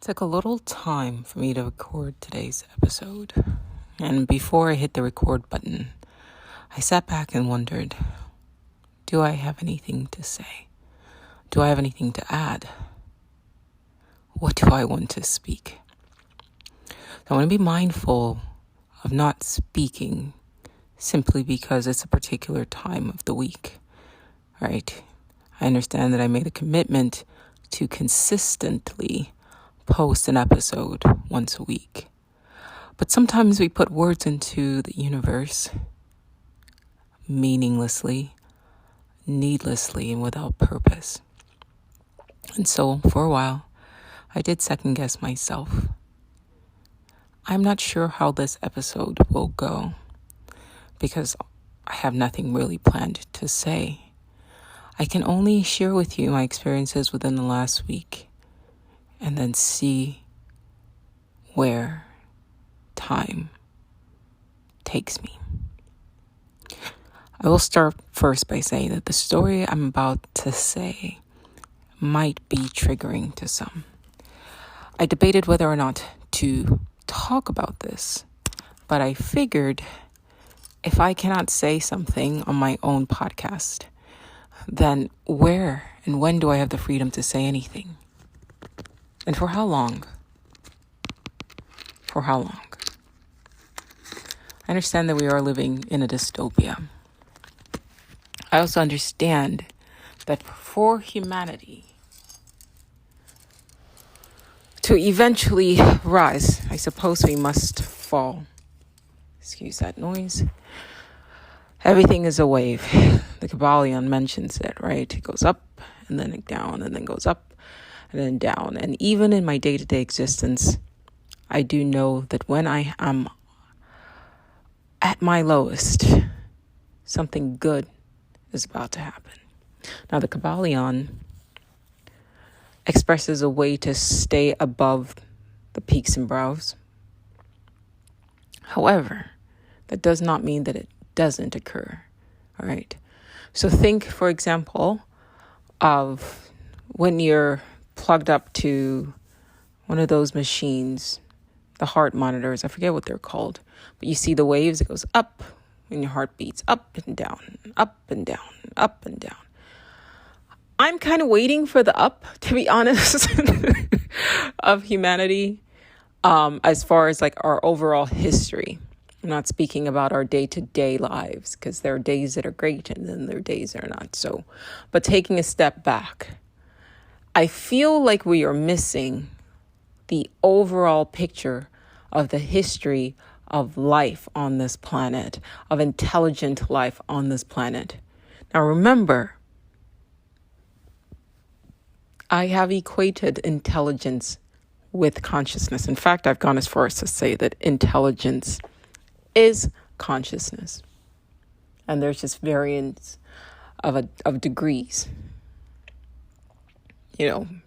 Took a little time for me to record today's episode. And before I hit the record button, I sat back and wondered, do I have anything to say? Do I have anything to add? What do I want to speak? I want to be mindful of not speaking simply because it's a particular time of the week, right? I understand that I made a commitment to consistently post an episode once a week. But sometimes we put words into the universe meaninglessly, needlessly, and without purpose. And so for a while, I did second guess myself. I'm not sure how this episode will go because I have nothing really planned to say. I can only share with you my experiences within the last week and then see where time takes me. I will start first by saying that the story I'm about to say might be triggering to some. I debated whether or not to talk about this, but I figured if I cannot say something on my own podcast, then where and when do I have the freedom to say anything? And for how long? For how long? I understand that we are living in a dystopia. I also understand that for humanity to eventually rise, I suppose we must fall. Excuse that noise. Everything is a wave. The Kabbalion mentions it, right? It goes up and then down and then goes up and then down. And even in my day-to-day existence, I do know that when I am at my lowest, something good is about to happen. Now, the Kabbalion expresses a way to stay above the peaks and brows. However, that does not mean that it doesn't occur, all right? So think, for example, of when you're plugged up to one of those machines, the heart monitors, I forget what they're called, but you see the waves, it goes up and your heart beats up and down, up and down, up and down. I'm kind of waiting for the up, to be honest, of humanity, as far as like our overall history. I'm not speaking about our day-to-day lives because there are days that are great and then there are days that are not so. But taking a step back, I feel like we are missing the overall picture of the history of life on this planet, of intelligent life on this planet. Now remember, I have equated intelligence with consciousness. In fact, I've gone as far as to say that intelligence is consciousness. And there's just variants of degrees,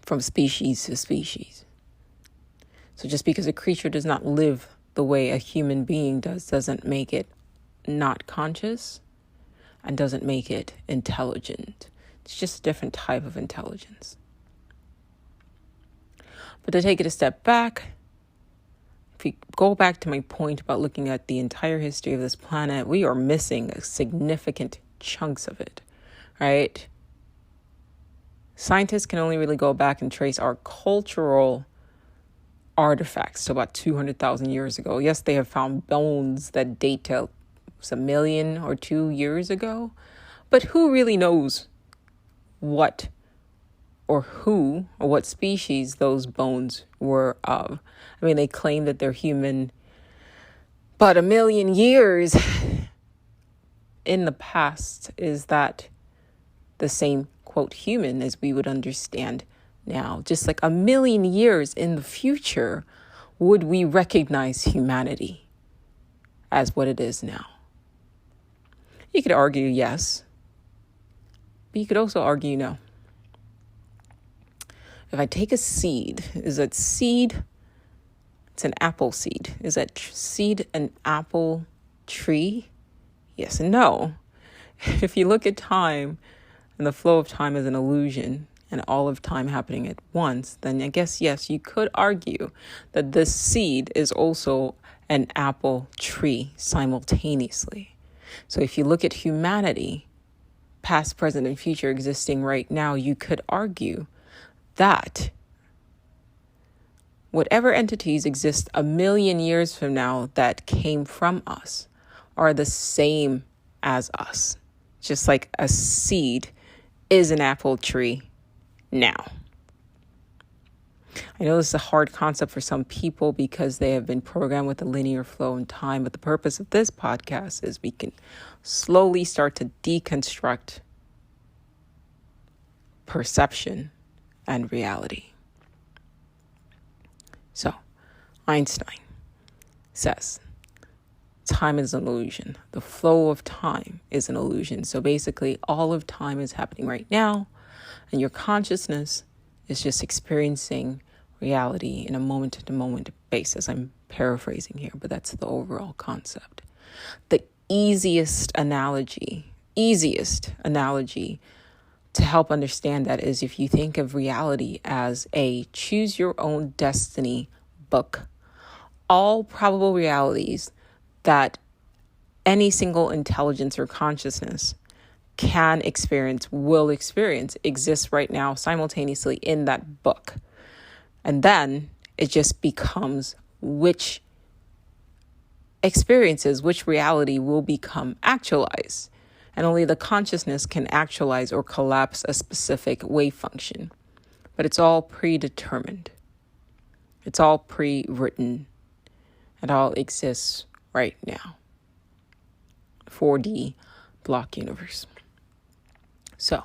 from species to species. So just because a creature does not live the way a human being does, doesn't make it not conscious and doesn't make it intelligent. It's just a different type of intelligence. But to take it a step back, if we go back to my point about looking at the entire history of this planet, we are missing significant chunks of it, right? Scientists can only really go back and trace our cultural artifacts to about 200,000 years ago. Yes, they have found bones that date to a million or 2 years ago, but who really knows what or who or what species those bones were of? I mean, they claim that they're human, but 1 million years in the past, is that the same, quote, human as we would understand now? Just like 1 million years in the future, would we recognize humanity as what it is now? You could argue yes, but you could also argue no. If I take a seed, is that seed, it's an apple seed. Is that seed an apple tree? Yes and no. If you look at time and the flow of time as an illusion, and all of time happening at once, then I guess, yes, you could argue that this seed is also an apple tree simultaneously. So if you look at humanity, past, present, and future existing right now, you could argue that whatever entities exist a million years from now that came from us are the same as us. Just like a seed is an apple tree now. I know this is a hard concept for some people because they have been programmed with a linear flow in time, but the purpose of this podcast is we can slowly start to deconstruct perception and reality. So, Einstein says, time is an illusion. The flow of time is an illusion. So basically, all of time is happening right now, and your consciousness is just experiencing reality in a moment-to-moment basis. I'm paraphrasing here, but that's the overall concept. The easiest analogy to help understand that is if you think of reality as a choose your own destiny book. All probable realities that any single intelligence or consciousness can experience, will experience, exists right now simultaneously in that book. And then it just becomes which experiences, which reality will become actualized. And only the consciousness can actualize or collapse a specific wave function. But it's all predetermined. It's all pre-written. It all exists right now. 4D block universe. So,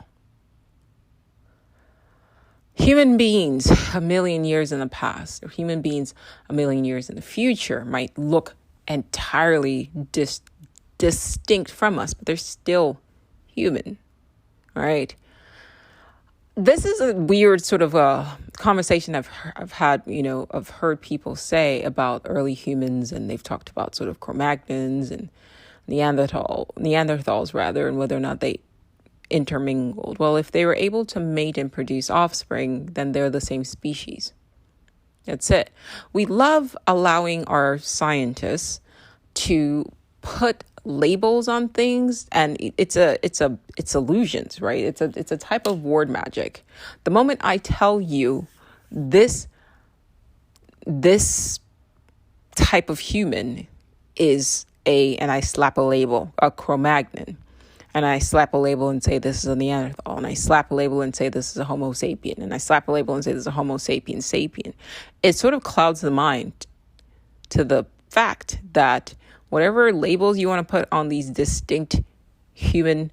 human beings a million years in the past, or human beings a million years in the future might look entirely distinct from us, but they're still human, right? This is a weird sort of a conversation I've had, I've heard people say about early humans, and they've talked about sort of Cro-Magnons and Neanderthals rather, and whether or not they intermingled. Well, if they were able to mate and produce offspring, then they're the same species. That's it. We love allowing our scientists to put labels on things, and it's illusions, right? It's a type of word magic. The moment I tell you this type of human is and I slap a label, a Cro-Magnon, and I slap a label and say this is a Neanderthal, and I slap a label and say this is a Homo sapien, and I slap a label and say this is a Homo sapien sapien, it sort of clouds the mind to the fact that whatever labels you want to put on these distinct human,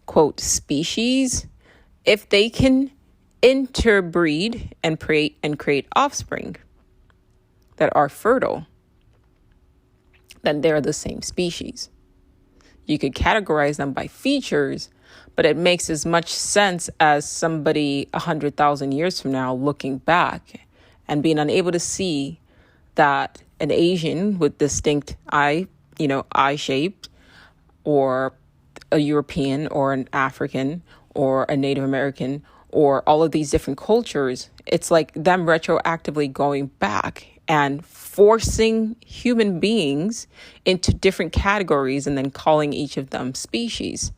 quote, species, if they can interbreed and create offspring that are fertile, then they're the same species. You could categorize them by features, but it makes as much sense as somebody 100,000 years from now looking back and being unable to see that an Asian with distinct eye shape, or a European or an African or a Native American, or all of these different cultures, it's like them retroactively going back and forcing human beings into different categories and then calling each of them species.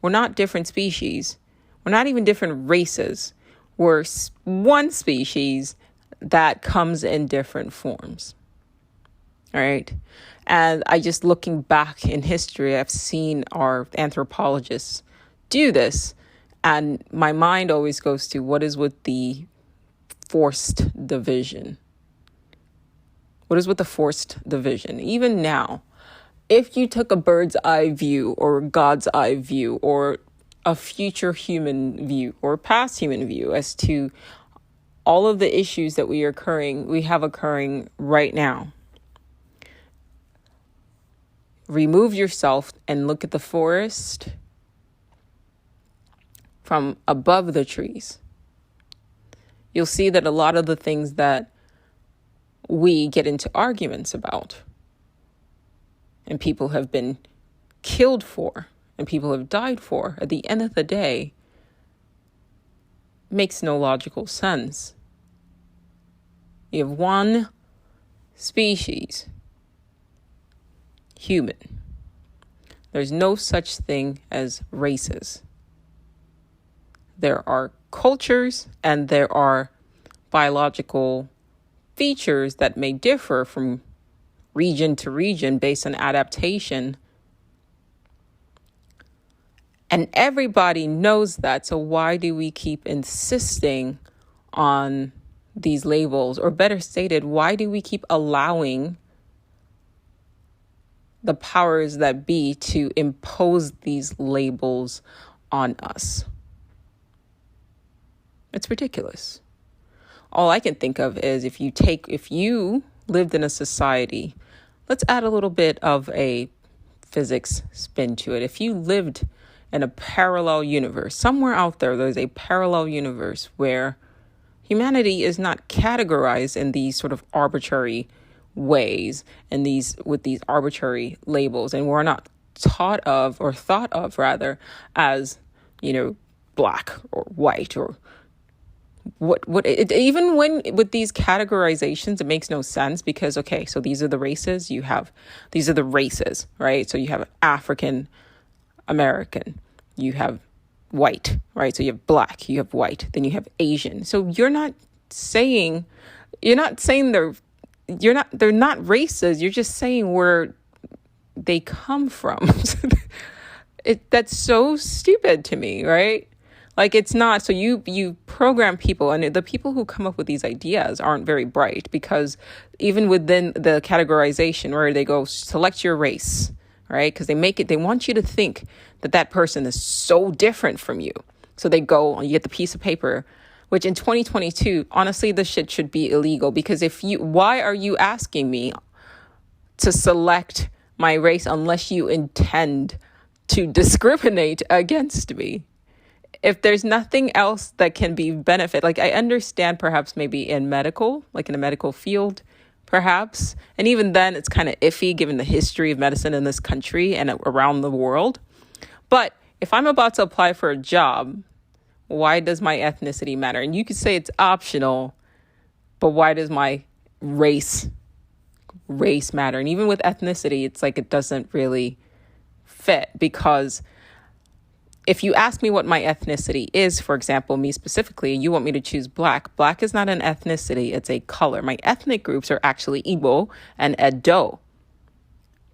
We're not different species. We're not even different races. We're one species that comes in different forms. All right. And I just looking back in history, I've seen our anthropologists do this. And my mind always goes to what is with the forced division? What is with the forced division? Even now, if you took a bird's eye view or a God's eye view or a future human view or a past human view as to all of the issues that we have occurring right now, remove yourself and look at the forest from above the trees. You'll see that a lot of the things that we get into arguments about and people have been killed for and people have died for, at the end of the day, makes no logical sense. You have one species, human. There's no such thing as races. There are cultures and there are biological features that may differ from region to region based on adaptation. And everybody knows that. So why do we keep insisting on these labels? Or better stated, why do we keep allowing the powers that be to impose these labels on us? It's ridiculous. All I can think of is if you lived in a society, let's add a little bit of a physics spin to it. If you lived in a parallel universe, somewhere out there's a parallel universe where humanity is not categorized in these sort of arbitrary ways and with these arbitrary labels, and we're not thought of as, black or white or even when with these categorizations, it makes no sense because, okay, so these are the races, these are the races, right? So you have African American, you have white, right? So you have black, you have white, then you have Asian. So they're not races. You're just saying where they come from. That's so stupid to me, right? Like, it's not. So you program people, and the people who come up with these ideas aren't very bright, because even within the categorization where they go select your race, right? Because they want you to think that person is so different from you. So they go, you get the piece of paper, which in 2022, honestly, this shit should be illegal, because why are you asking me to select my race unless you intend to discriminate against me? If there's nothing else that can be benefit, like I understand perhaps maybe in medical, like in a medical field, perhaps. And even then it's kind of iffy given the history of medicine in this country and around the world. But if I'm about to apply for a job, why does my ethnicity matter? And you could say it's optional, but why does my race matter? And even with ethnicity, it's like it doesn't really fit, because if you ask me what my ethnicity is, for example, me specifically, you want me to choose black. Black is not an ethnicity, it's a color. My ethnic groups are actually Igbo and Edo.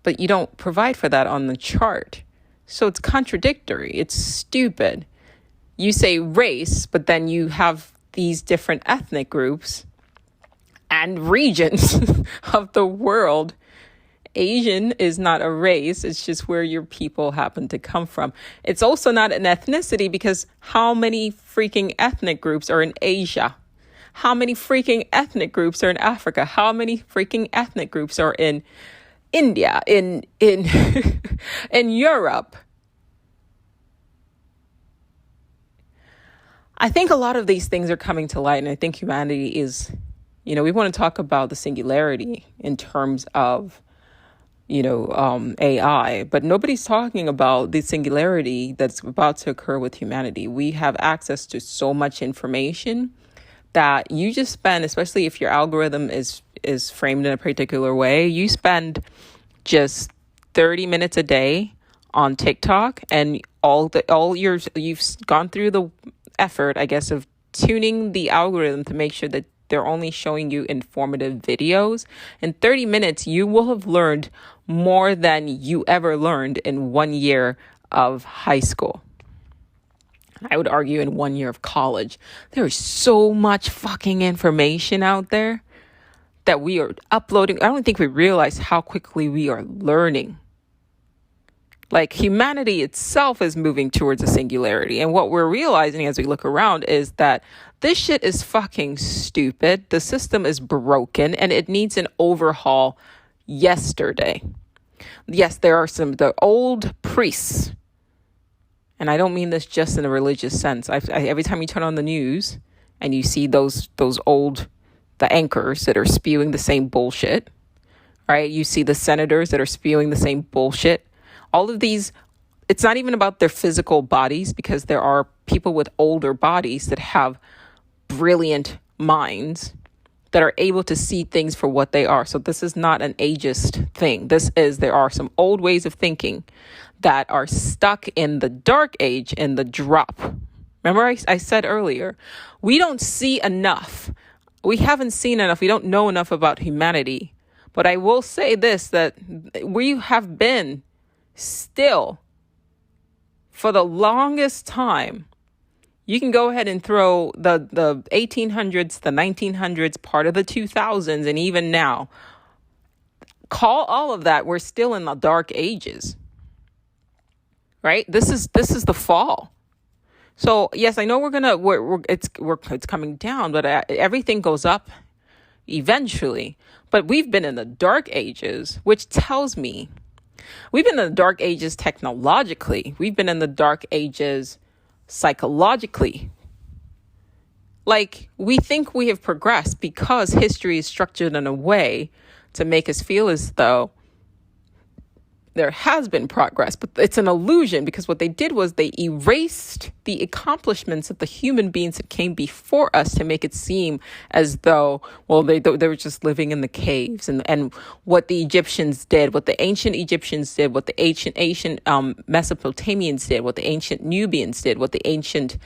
But you don't provide for that on the chart. So it's contradictory. It's stupid. You say race, but then you have these different ethnic groups and regions of the world. Asian is not a race. It's just where your people happen to come from. It's also not an ethnicity, because how many freaking ethnic groups are in Asia? How many freaking ethnic groups are in Africa? How many freaking ethnic groups are in India, in in Europe? I think a lot of these things are coming to light, and I think humanity is, we want to talk about the singularity in terms of AI, but nobody's talking about the singularity that's about to occur with humanity. We have access to so much information that you just spend, especially if your algorithm is framed in a particular way, you spend just 30 minutes a day on TikTok, and you've gone through the effort, I guess, of tuning the algorithm to make sure that they're only showing you informative videos. In 30 minutes, you will have learned more than you ever learned in 1 year of high school. I would argue in 1 year of college. There is so much fucking information out there that we are uploading. I don't think we realize how quickly we are learning. Like, humanity itself is moving towards a singularity. And what we're realizing as we look around is that this shit is fucking stupid. The system is broken and it needs an overhaul yesterday. Yes, there are the old priests. And I don't mean this just in a religious sense. Every time you turn on the news and you see the anchors that are spewing the same bullshit, right? You see the senators that are spewing the same bullshit. All of these, it's not even about their physical bodies, because there are people with older bodies that have brilliant minds that are able to see things for what they are. So this is not an ageist thing. There are some old ways of thinking that are stuck in the dark age, in the drop. Remember I said earlier, we don't see enough. We haven't seen enough. We don't know enough about humanity. But I will say this, that we have been still for the longest time. You can go ahead and throw the 1800s, the 1900s, part of the 2000s, and even now. Call all of that. We're still in the dark ages, right? This is the fall. So yes, I know it's coming down, but everything goes up eventually. But we've been in the dark ages, which tells me we've been in the dark ages technologically. We've been in the dark ages psychologically. Like, we think we have progressed because history is structured in a way to make us feel as though there has been progress, but it's an illusion, because what they did was they erased the accomplishments of the human beings that came before us to make it seem as though, well, they were just living in the caves, and what the Egyptians did, what the ancient Egyptians did, what the ancient Mesopotamians did, what the ancient Nubians did, what the ancient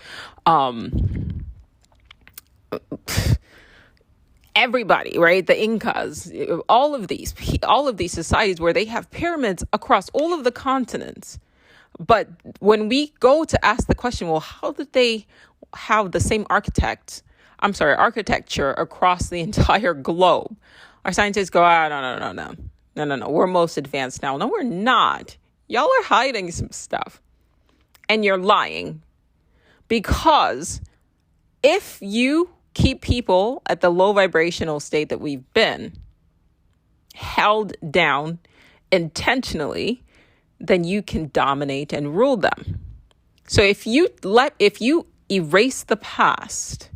everybody, right? The Incas, all of these societies where they have pyramids across all of the continents. But when we go to ask the question, well, how did they have the same architecture across the entire globe? Our scientists go, no. We're most advanced now. No, we're not. Y'all are hiding some stuff. And you're lying. Because if you keep people at the low vibrational state that we've been held down intentionally, then you can dominate and rule them. So if you erase the past,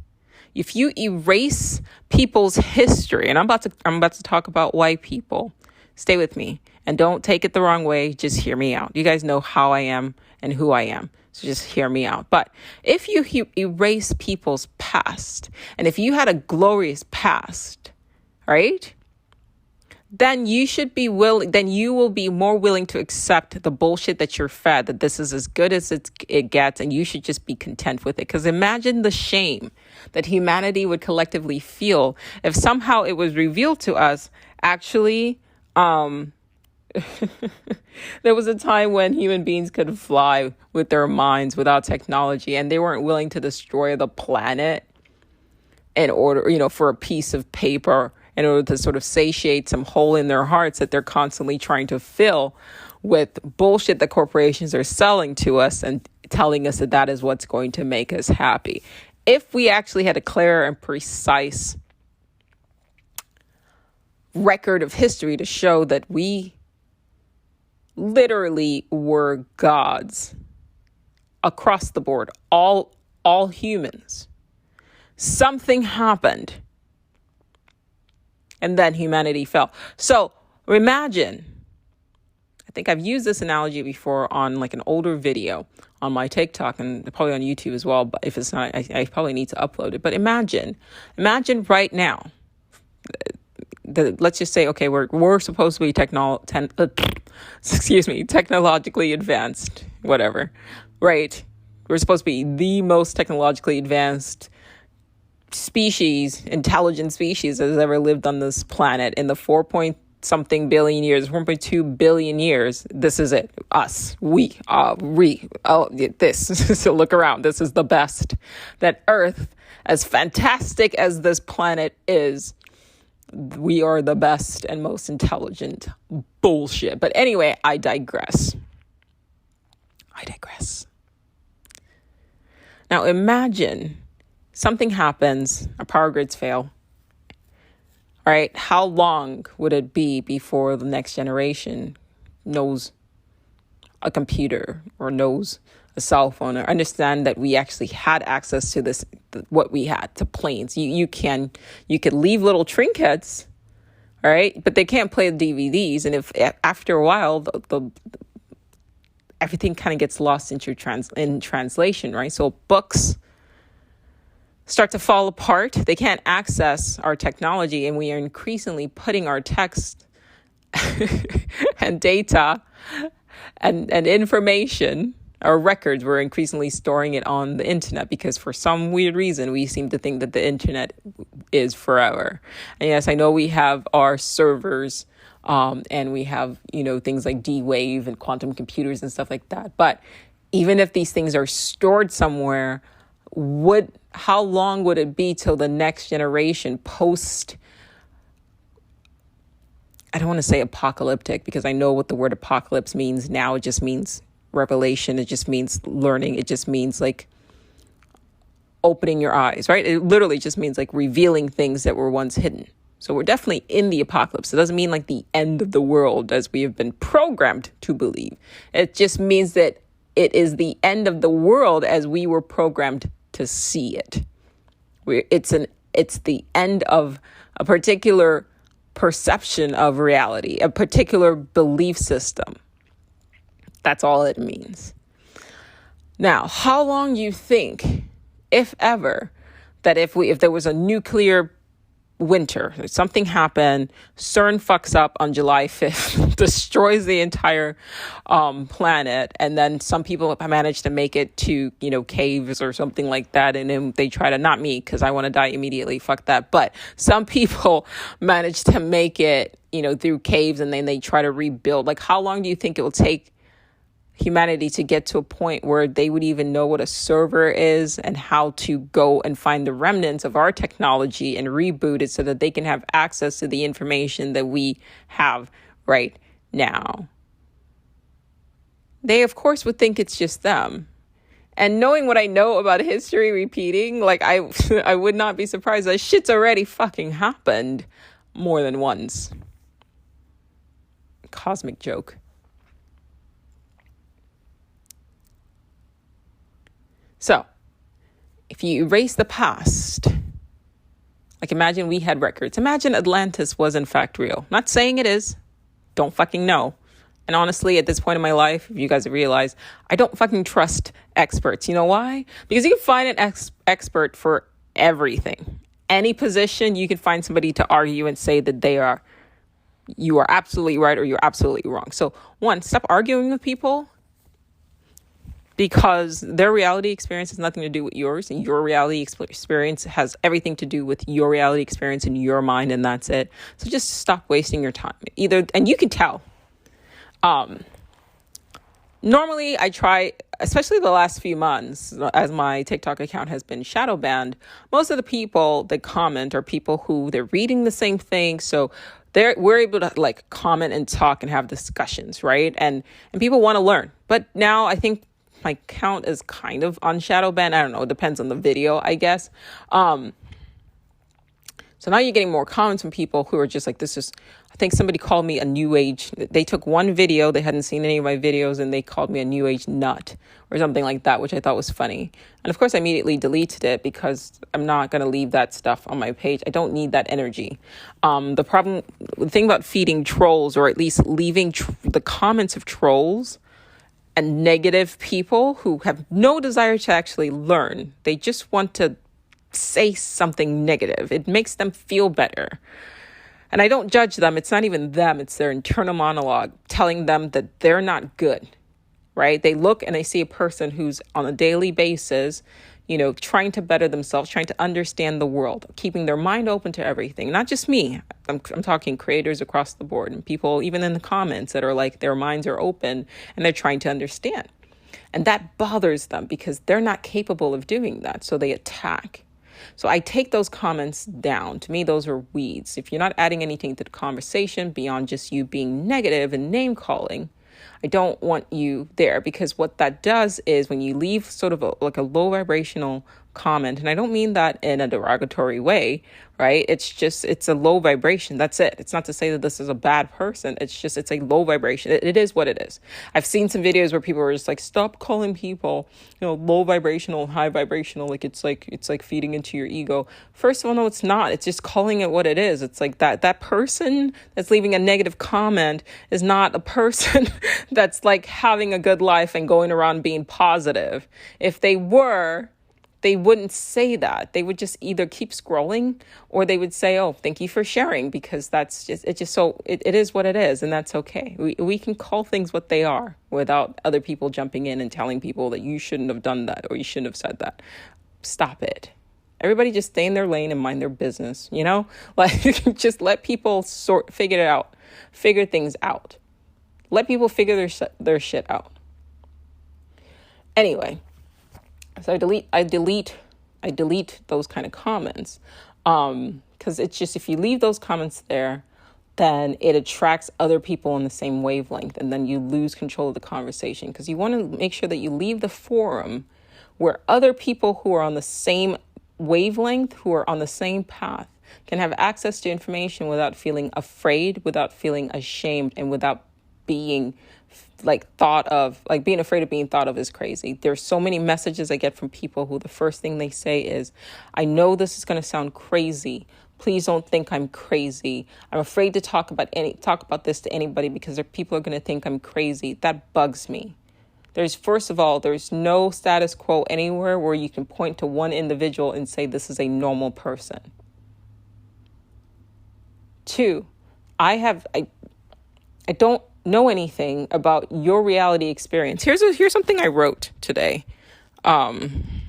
if you erase people's history, and I'm about to talk about white people, stay with me and don't take it the wrong way. Just hear me out. You guys know how I am and who I am. So just hear me out. But if you erase people's past, and if you had a glorious past, right, then you will be more willing to accept the bullshit that you're fed, that this is as good as it gets, and you should just be content with it. Because imagine the shame that humanity would collectively feel if somehow it was revealed to us, actually, there was a time when human beings could fly with their minds without technology, and they weren't willing to destroy the planet in order, for a piece of paper, in order to sort of satiate some hole in their hearts that they're constantly trying to fill with bullshit that corporations are selling to us and telling us that is what's going to make us happy. If we actually had a clear and precise record of history to show that we literally were gods across the board, all humans, something happened, and then humanity fell. So imagine, I think I've used this analogy before on like an older video on my TikTok and probably on YouTube as well, but if it's not, I probably need to upload it. But imagine right now, let's just say, okay, we're supposed to be technologically advanced, whatever, right? We're supposed to be the most technologically advanced intelligent species that has ever lived on this planet in the 4-point-something billion years, 1.2 billion years. This is it. Us. This. So look around. This is the best. That Earth, as fantastic as this planet is, we are the best and most intelligent. Bullshit. But anyway, I digress. Now imagine something happens, our power grids fail. All right, how long would it be before the next generation knows a computer or knows a cell phone, or understand that we actually had access to this, what we had, to planes? You could leave little trinkets, all right, but they can't play the DVDs. And if after a while everything kind of gets lost in translation, right? So books start to fall apart. They can't access our technology, and we are increasingly putting our text and data and information, our records, we're increasingly storing it on the internet, because for some weird reason we seem to think that the internet is forever. And yes, I know we have our servers, and we have, things like D-Wave and quantum computers and stuff like that. But even if these things are stored somewhere, how long would it be till the next generation I don't want to say apocalyptic, because I know what the word apocalypse means now. It just means revelation. It just means learning. It just means like opening your eyes, right? It literally just means like revealing things that were once hidden. So we're definitely in the apocalypse. It doesn't mean like the end of the world as we have been programmed to believe. It just means that it is the end of the world as we were programmed to see it. It's the end of a particular perception of reality, a particular belief system. That's all it means. Now, how long you think, if ever, that if there was a nuclear winter, something happened, CERN fucks up on July 5th, destroys the entire planet, and then some people manage to make it to, caves or something like that, and then they try to, not me, because I want to die immediately, fuck that, but some people manage to make it, through caves, and then they try to rebuild. Like, how long do you think it will take humanity to get to a point where they would even know what a server is and how to go and find the remnants of our technology and reboot it so that they can have access to the information that we have right now? They, of course, would think it's just them. And knowing what I know about history repeating, like I would not be surprised that shit's already fucking happened more than once. Cosmic joke. So, if you erase the past, like imagine we had records. Imagine Atlantis was in fact real. Not saying it is. Don't fucking know. And honestly, at this point in my life, if you guys have realized, I don't fucking trust experts. You know why? Because you can find an expert for everything. Any position, you can find somebody to argue and say that you are absolutely right or you're absolutely wrong. So, one, stop arguing with people, because their reality experience has nothing to do with yours, and your reality experience has everything to do with your reality experience in your mind, and that's it. So just stop wasting your time. And you can tell. Normally, I try, especially the last few months, as my TikTok account has been shadow banned, most of the people that comment are people who they're reading the same thing, so we're able to like comment and talk and have discussions, right? And people want to learn. But now I think my count is kind of on shadow ban. I don't know. It depends on the video, I guess. So now you're getting more comments from people who are just like, I think somebody called me a new age. They took one video. They hadn't seen any of my videos, and they called me a new age nut or something like that, which I thought was funny. And of course, I immediately deleted it because I'm not going to leave that stuff on my page. I don't need that energy. The thing about feeding trolls, or at least leaving the comments of trolls and negative people who have no desire to actually learn. They just want to say something negative. It makes them feel better. And I don't judge them. It's not even them. It's their internal monologue telling them that they're not good, right? They look and they see a person who's on a daily basis, trying to better themselves, trying to understand the world, keeping their mind open to everything. Not just me. I'm talking creators across the board, and people even in the comments that are like their minds are open and they're trying to understand. And that bothers them because they're not capable of doing that. So they attack. So I take those comments down. To me, those are weeds. If you're not adding anything to the conversation beyond just you being negative and name calling, I don't want you there, because what that does is when you leave sort of a low vibrational comment, and I don't mean that in a derogatory way, right? It's a low vibration. That's it. It's not to say that this is a bad person. It's a low vibration. It is what it is. I've seen some videos where people are just like, stop calling people, low vibrational, high vibrational. Like it's like feeding into your ego. First of all, no, it's not. It's just calling it what it is. It's like that person that's leaving a negative comment is not a person that's like having a good life and going around being positive. If they were, they wouldn't say that. They would just either keep scrolling, or they would say, oh, thank you for sharing, because it is what it is. And that's okay. We can call things what they are without other people jumping in and telling people that you shouldn't have done that or you shouldn't have said that. Stop it. Everybody just stay in their lane and mind their business, like just let people figure things out. Let people figure their shit out. Anyway. So I delete those kind of comments, because it's just, if you leave those comments there, then it attracts other people on the same wavelength, and then you lose control of the conversation, because you want to make sure that you leave the forum where other people who are on the same wavelength, who are on the same path, can have access to information without feeling afraid, without feeling ashamed, and without being being afraid of being thought of as crazy. There's so many messages I get from people who the first thing they say is, I know this is going to sound crazy. Please don't think I'm crazy. I'm afraid to talk about this to anybody because people are going to think I'm crazy. That bugs me. First of all, there's no status quo anywhere where you can point to one individual and say this is a normal person. 2, I don't know anything about your reality experience. Here's something I wrote today. In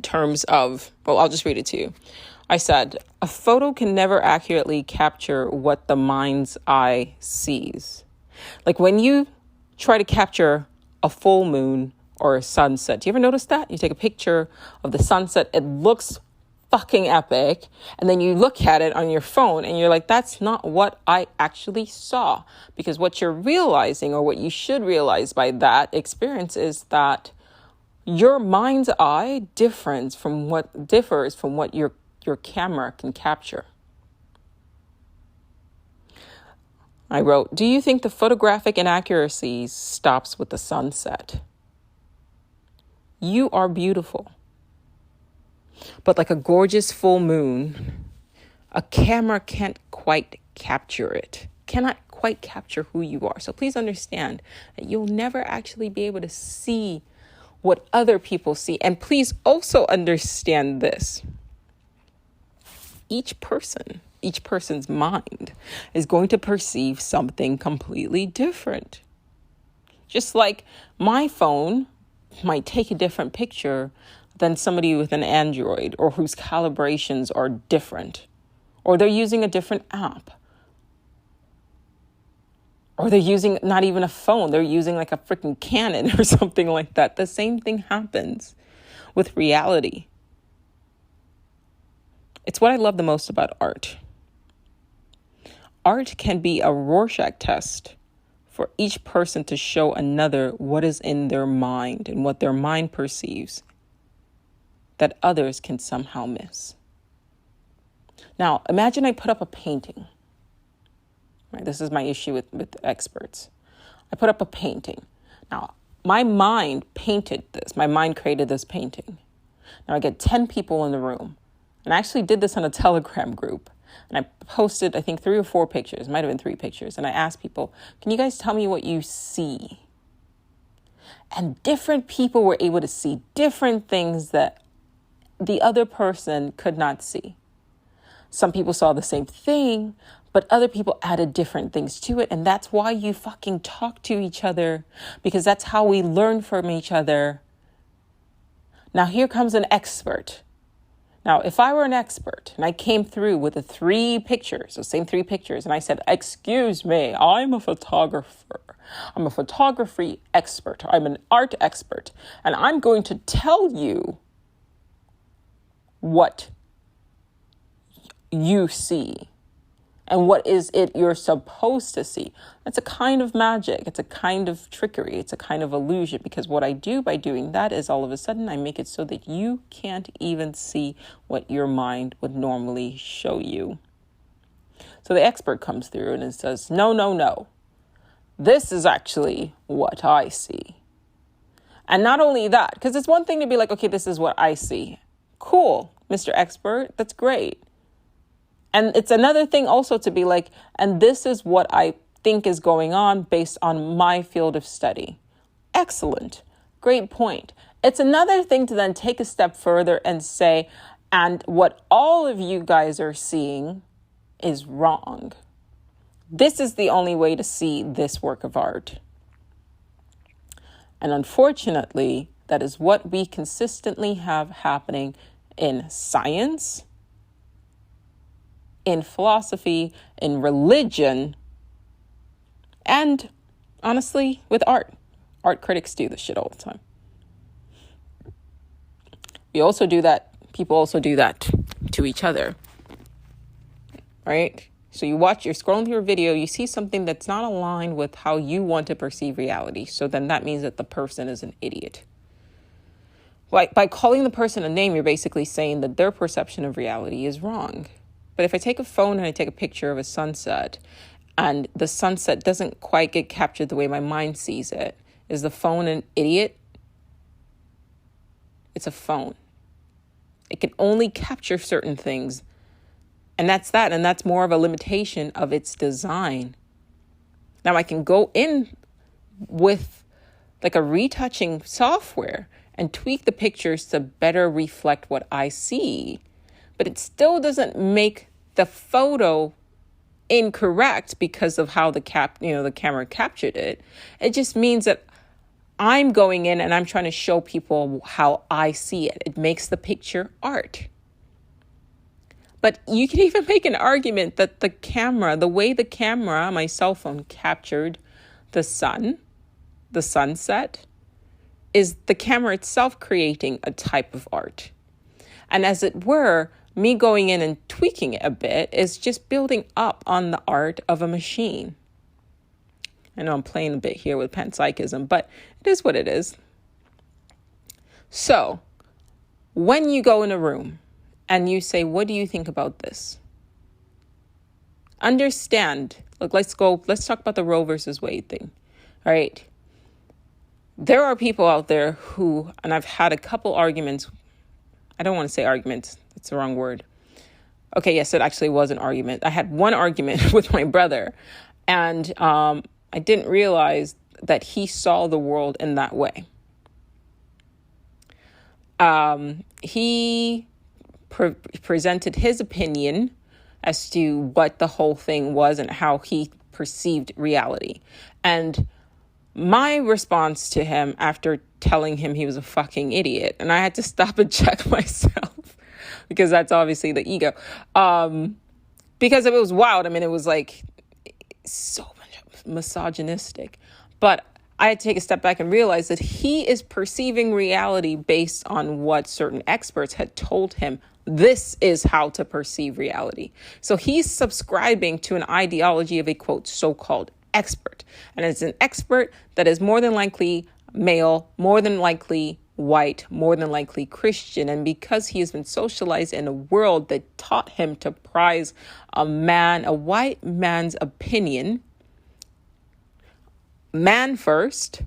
terms of, I'll just read it to you. I said, a photo can never accurately capture what the mind's eye sees. Like when you try to capture a full moon or a sunset, do you ever notice that? You take a picture of the sunset, it looks fucking epic, and then you look at it on your phone and you're like, that's not what I actually saw. Because what you're realizing, or what you should realize by that experience, is that your mind's eye differs from what your camera can capture. I wrote, do you think the photographic inaccuracies stops with the sunset? You are beautiful. But like a gorgeous full moon, a camera can't quite capture it, cannot quite capture who you are. So please understand that you'll never actually be able to see what other people see. And please also understand this. Each person's mind is going to perceive something completely different. Just like my phone might take a different picture than somebody with an Android, or whose calibrations are different, or they're using a different app, or they're using not even a phone, they're using like a freaking Canon or something like that. The same thing happens with reality. It's what I love the most about art. Art can be a Rorschach test for each person to show another what is in their mind and what their mind perceives that others can somehow miss. Now, imagine I put up a painting. Right, this is my issue with experts. I put up a painting. Now, my mind painted this. My mind created this painting. Now, I get 10 people in the room. And I actually did this on a Telegram group. And I posted, I think, 3 or 4 pictures. It might have been 3 pictures. And I asked people, can you guys tell me what you see? And different people were able to see different things that the other person could not see. Some people saw the same thing, but other people added different things to it. And that's why you fucking talk to each other, because that's how we learn from each other. Now, here comes an expert. Now, if I were an expert and I came through with the 3 pictures, the same 3 pictures, and I said, excuse me, I'm a photographer. I'm a photography expert. I'm an art expert. And I'm going to tell you what you see. And what is it you're supposed to see? That's a kind of magic. It's a kind of trickery. It's a kind of illusion, because what I do by doing that is all of a sudden I make it so that you can't even see what your mind would normally show you. So the expert comes through and it says, no, no, no. This is actually what I see. And not only that, because it's one thing to be like, okay, this is what I see. Cool, Mr. Expert, that's great. And it's another thing also to be like, and this is what I think is going on based on my field of study. Excellent. Great point. It's another thing to then take a step further and say, and what all of you guys are seeing is wrong. This is the only way to see this work of art. And unfortunately, that is what we consistently have happening in science, in philosophy, in religion, and honestly, with art. Art critics do this shit all the time. We also do that. People also do that to each other, right? So you're scrolling through a video, you see something that's not aligned with how you want to perceive reality. So then that means that the person is an idiot. By calling the person a name, you're basically saying that their perception of reality is wrong. But if I take a phone and I take a picture of a sunset, and the sunset doesn't quite get captured the way my mind sees it, is the phone an idiot? It's a phone. It can only capture certain things. And that's that. And that's more of a limitation of its design. Now I can go in with like a retouching software and tweak the pictures to better reflect what I see. But it still doesn't make the photo incorrect because of how the camera captured it. It just means that I'm going in and I'm trying to show people how I see it. It makes the picture art. But you can even make an argument that the way the camera, my cell phone, captured the sunset, is the camera itself creating a type of art. And as it were, me going in and tweaking it a bit is just building up on the art of a machine. I know I'm playing a bit here with panpsychism, but it is what it is. So, when you go in a room and you say, what do you think about this? Understand, let's talk about the Roe versus Wade thing. All right. There are people out there who, and I've had a couple arguments. I don't want to say arguments. That's the wrong word. Okay, yes, it actually was an argument. I had one argument with my brother, and I didn't realize that he saw the world in that way. He presented his opinion as to what the whole thing was and how he perceived reality. And my response to him after telling him he was a fucking idiot, and I had to stop and check myself because that's obviously the ego, because it was wild. I mean, it was like so misogynistic, but I had to take a step back and realize that he is perceiving reality based on what certain experts had told him. This is how to perceive reality. So he's subscribing to an ideology of a, quote, so-called expert. And it's an expert that is more than likely male, more than likely white, more than likely Christian. And because he has been socialized in a world that taught him to prize a white man's opinion, man first,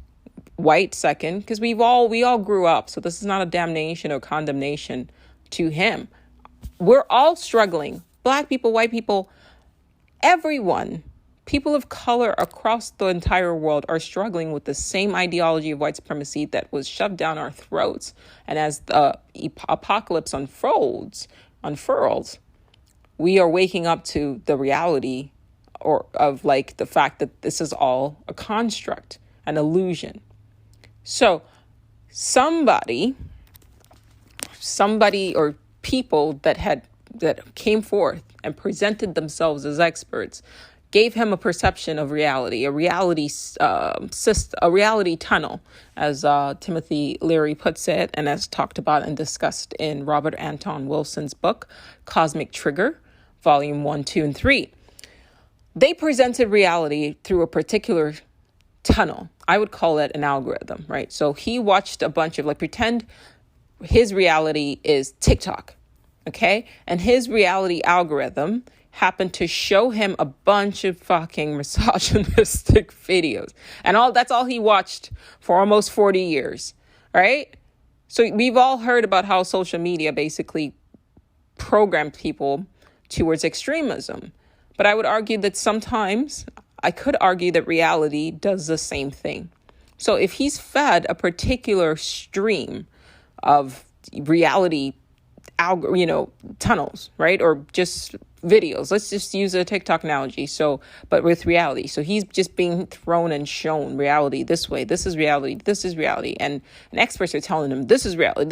white second, because we all grew up. So this is not a damnation or condemnation to him. We're all struggling. Black people, white people, everyone, people of color across the entire world are struggling with the same ideology of white supremacy that was shoved down our throats. And as the apocalypse unfurls, we are waking up to the reality of like the fact that this is all a construct, an illusion. So somebody or people that came forth and presented themselves as experts gave him a perception of reality, a reality tunnel, as Timothy Leary puts it, and as talked about and discussed in Robert Anton Wilson's book, Cosmic Trigger, Volume 1, 2, and 3. They presented reality through a particular tunnel. I would call it an algorithm, right? So he watched a bunch of, like, pretend his reality is TikTok, okay? And his reality algorithm happened to show him a bunch of fucking misogynistic videos. And that's all he watched for almost 40 years, right? So we've all heard about how social media basically programmed people towards extremism. But I would argue that sometimes, I could argue that reality does the same thing. So if he's fed a particular stream of reality, tunnels, right? Or just videos. Let's just use a TikTok analogy. So, but with reality. So he's just being thrown and shown reality this way. This is reality. This is reality. And experts are telling him this is reality.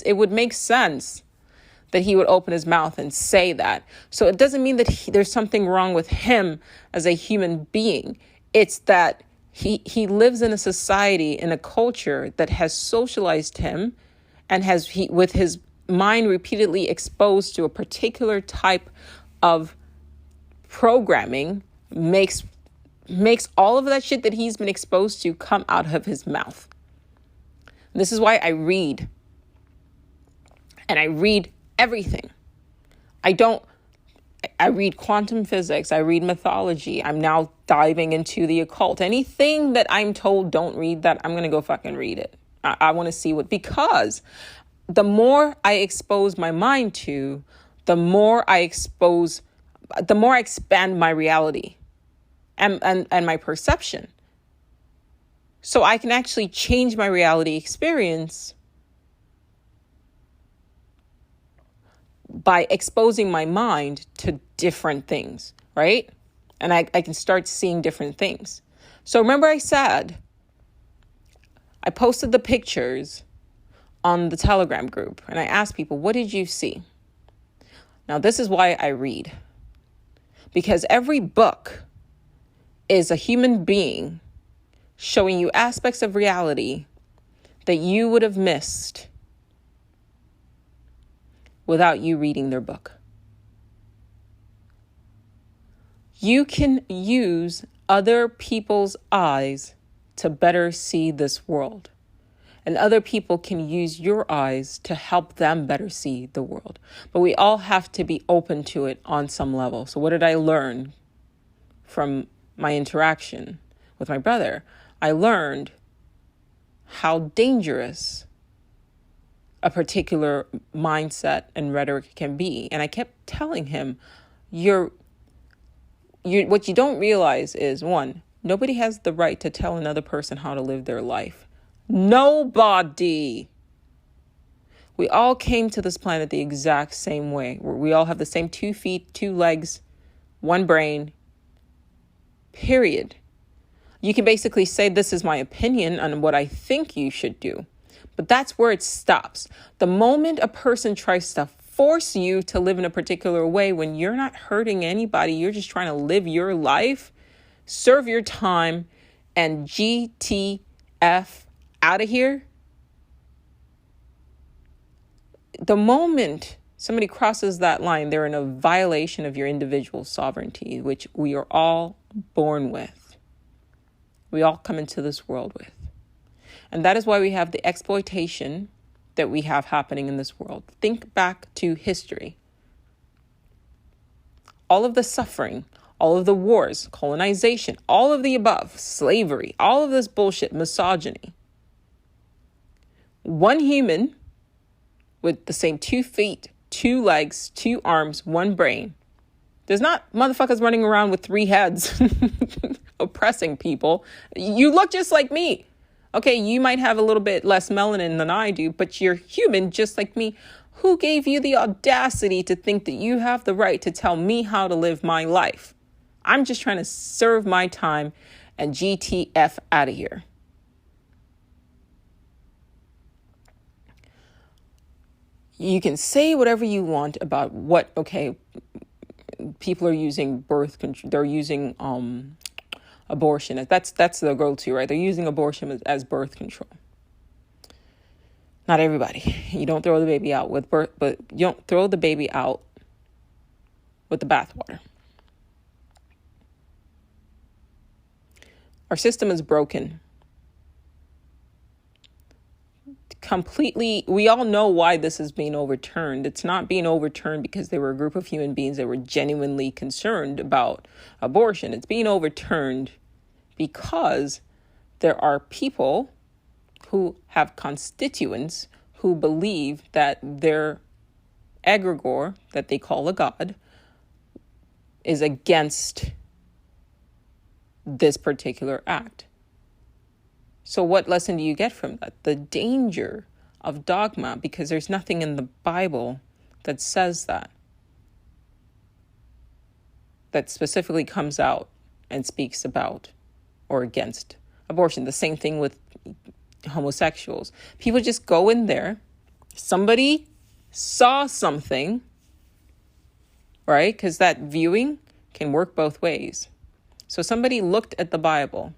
It would make sense that he would open his mouth and say that. So it doesn't mean that there's something wrong with him as a human being. It's that he lives in a society, in a culture that has socialized him and with his mind repeatedly exposed to a particular type of programming, makes all of that shit that he's been exposed to come out of his mouth. And this is why I read. And I read everything. I read quantum physics. I read mythology. I'm now diving into the occult. Anything that I'm told don't read that, I'm going to go fucking read it. I want to see because the more I expose my mind to, the more I expand my reality and my perception. So I can actually change my reality experience by exposing my mind to different things, right? And I can start seeing different things. So remember I said, I posted the pictures on the Telegram group and I asked people, what did you see? Now, this is why I read. Because every book is a human being showing you aspects of reality that you would have missed without you reading their book. You can use other people's eyes to better see this world. And other people can use your eyes to help them better see the world. But we all have to be open to it on some level. So what did I learn from my interaction with my brother? I learned how dangerous a particular mindset and rhetoric can be. And I kept telling him, what you don't realize is, one, nobody has the right to tell another person how to live their life. Nobody. We all came to this planet the exact same way. We all have the same 2 feet, 2 legs, 1 brain, period. You can basically say, this is my opinion on what I think you should do. But that's where it stops. The moment a person tries to force you to live in a particular way when you're not hurting anybody, you're just trying to live your life, serve your time, and GTF out of here. The moment somebody crosses that line, they're in a violation of your individual sovereignty, which we are all born with. We all come into this world with. And that is why we have the exploitation that we have happening in this world. Think back to history. All of the suffering, all of the wars, colonization, all of the above, slavery, all of this bullshit, misogyny. One human with the same 2 feet, 2 legs, 2 arms, 1 brain. There's not motherfuckers running around with 3 heads oppressing people. You look just like me. Okay, you might have a little bit less melanin than I do, but you're human just like me. Who gave you the audacity to think that you have the right to tell me how to live my life? I'm just trying to serve my time and GTF out of here. You can say whatever you want about people are using birth control. They're using abortion. That's the go-to, right? They're using abortion as birth control. Not everybody. You don't throw the baby out with birth, but you don't throw the baby out with the bathwater. Our system is broken. Completely, we all know why this is being overturned. It's not being overturned because they were a group of human beings that were genuinely concerned about abortion. It's being overturned because there are people who have constituents who believe that their egregore, that they call a god, is against this particular act. So what lesson do you get from that? The danger of dogma, because there's nothing in the Bible that says that specifically comes out and speaks about or against abortion. The same thing with homosexuals. People just go in there. Somebody saw something, right? Because that viewing can work both ways. So somebody looked at the Bible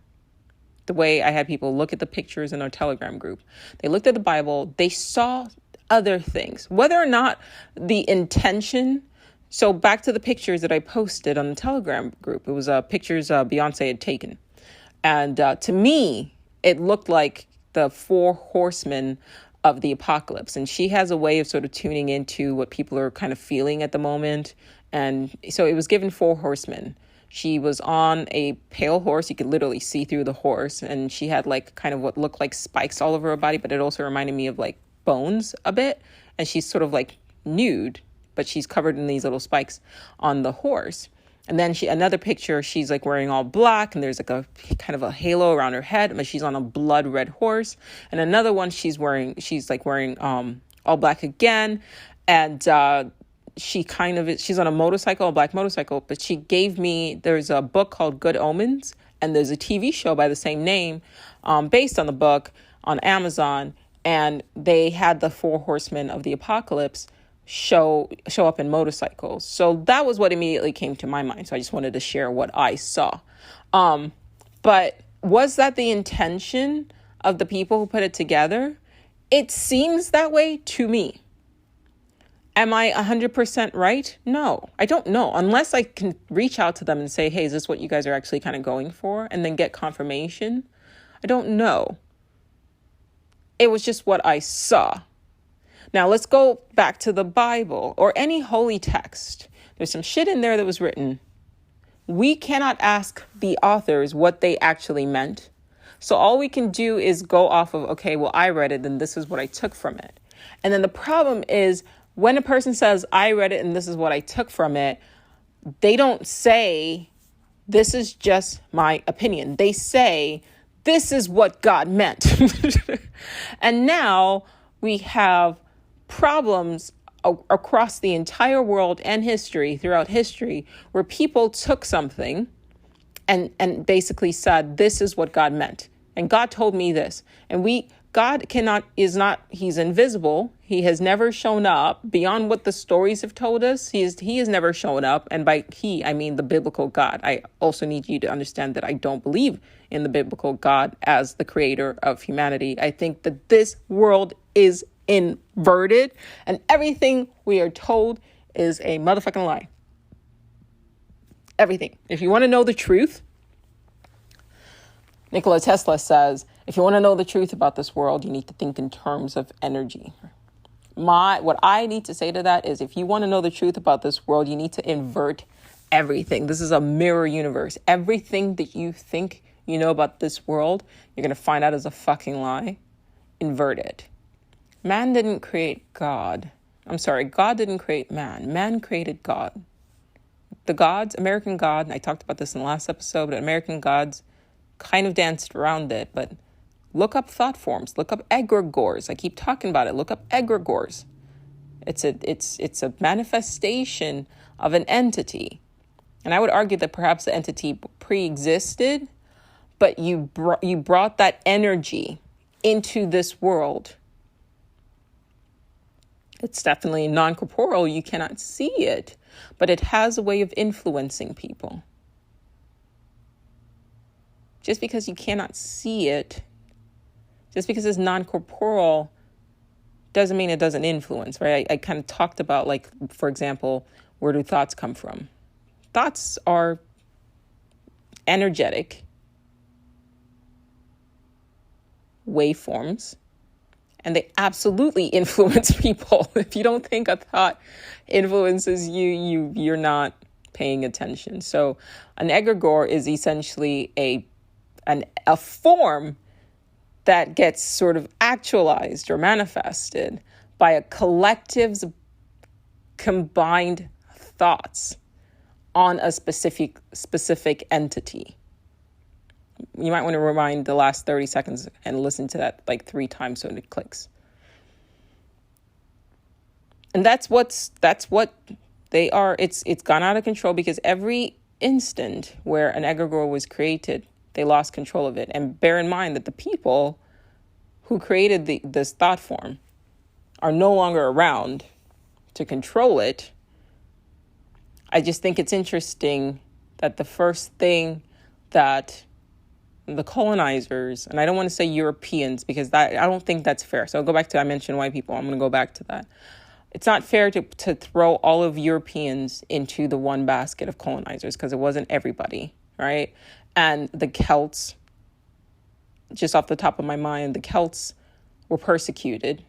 the way I had people look at the pictures in our Telegram group. They looked at the Bible. They saw other things, whether or not the intention. So back to the pictures that I posted on the Telegram group. It was pictures Beyonce had taken. And to me, it looked like the 4 horsemen of the apocalypse. And she has a way of sort of tuning into what people are kind of feeling at the moment. And so it was given 4 horsemen. She was on a pale horse. You could literally see through the horse. And she had like kind of what looked like spikes all over her body, but it also reminded me of like bones a bit. And she's sort of like nude, but she's covered in these little spikes on the horse. And then another picture, she's like wearing all black and there's like a kind of a halo around her head, but she's on a blood red horse. And another one, she's wearing all black again. And she's on a motorcycle, a black motorcycle, but she gave me, there's a book called Good Omens, and there's a TV show by the same name, based on the book on Amazon. And they had the 4 horsemen of the apocalypse show up in motorcycles. So that was what immediately came to my mind. So I just wanted to share what I saw. But was that the intention of the people who put it together? It seems that way to me. Am I 100% right? No, I don't know. Unless I can reach out to them and say, hey, is this what you guys are actually kind of going for? And then get confirmation. I don't know. It was just what I saw. Now let's go back to the Bible or any holy text. There's some shit in there that was written. We cannot ask the authors what they actually meant. So all we can do is go off of, okay, well, I read it and this is what I took from it. And then the problem is, when a person says, I read it and this is what I took from it, they don't say, this is just my opinion. They say, this is what God meant. And now we have problems across the entire world and throughout history, where people took something and basically said, this is what God meant. And God told me this. And he's invisible. He has never shown up beyond what the stories have told us. He has never shown up. And by he, I mean the biblical God. I also need you to understand that I don't believe in the biblical God as the creator of humanity. I think that this world is inverted and everything we are told is a motherfucking lie. Everything. If you want to know the truth, Nikola Tesla says, if you want to know the truth about this world, you need to think in terms of energy. What I need to say to that is, if you want to know the truth about this world, you need to invert everything. This is a mirror universe. Everything that you think you know about this world, you're going to find out is a fucking lie. Invert it. Man didn't create God. I'm sorry, God didn't create man. Man created God. The gods, American God, and I talked about this in the last episode, but American gods kind of danced around it, but look up thought forms, look up egregores. I keep talking about it. Look up egregores. It's a manifestation of an entity. And I would argue that perhaps the entity pre-existed, but you brought that energy into this world. It's definitely non-corporeal. You cannot see it, but it has a way of influencing people. Just because you cannot see it, just because it's non-corporeal, doesn't mean it doesn't influence, right? I kind of talked about, like, for example, where do thoughts come from? Thoughts are energetic. waveforms, and they absolutely influence people. If you don't think a thought influences you, you're not paying attention. So an egregore is essentially a form that gets sort of actualized or manifested by a collective's combined thoughts on a specific entity. You might want to rewind the last 30 seconds and listen to that like 3 times so it clicks. And that's what they are. It's gone out of control because every instant where an egregore was created, they lost control of it. And bear in mind that the people who created this thought form are no longer around to control it. I just think it's interesting that the first thing that the colonizers, and I don't want to say Europeans because I don't think that's fair. So I'll go back to, I mentioned white people. I'm going to go back to that. It's not fair to throw all of Europeans into the one basket of colonizers because it wasn't everybody, right? And the Celts, just off the top of my mind, the Celts were persecuted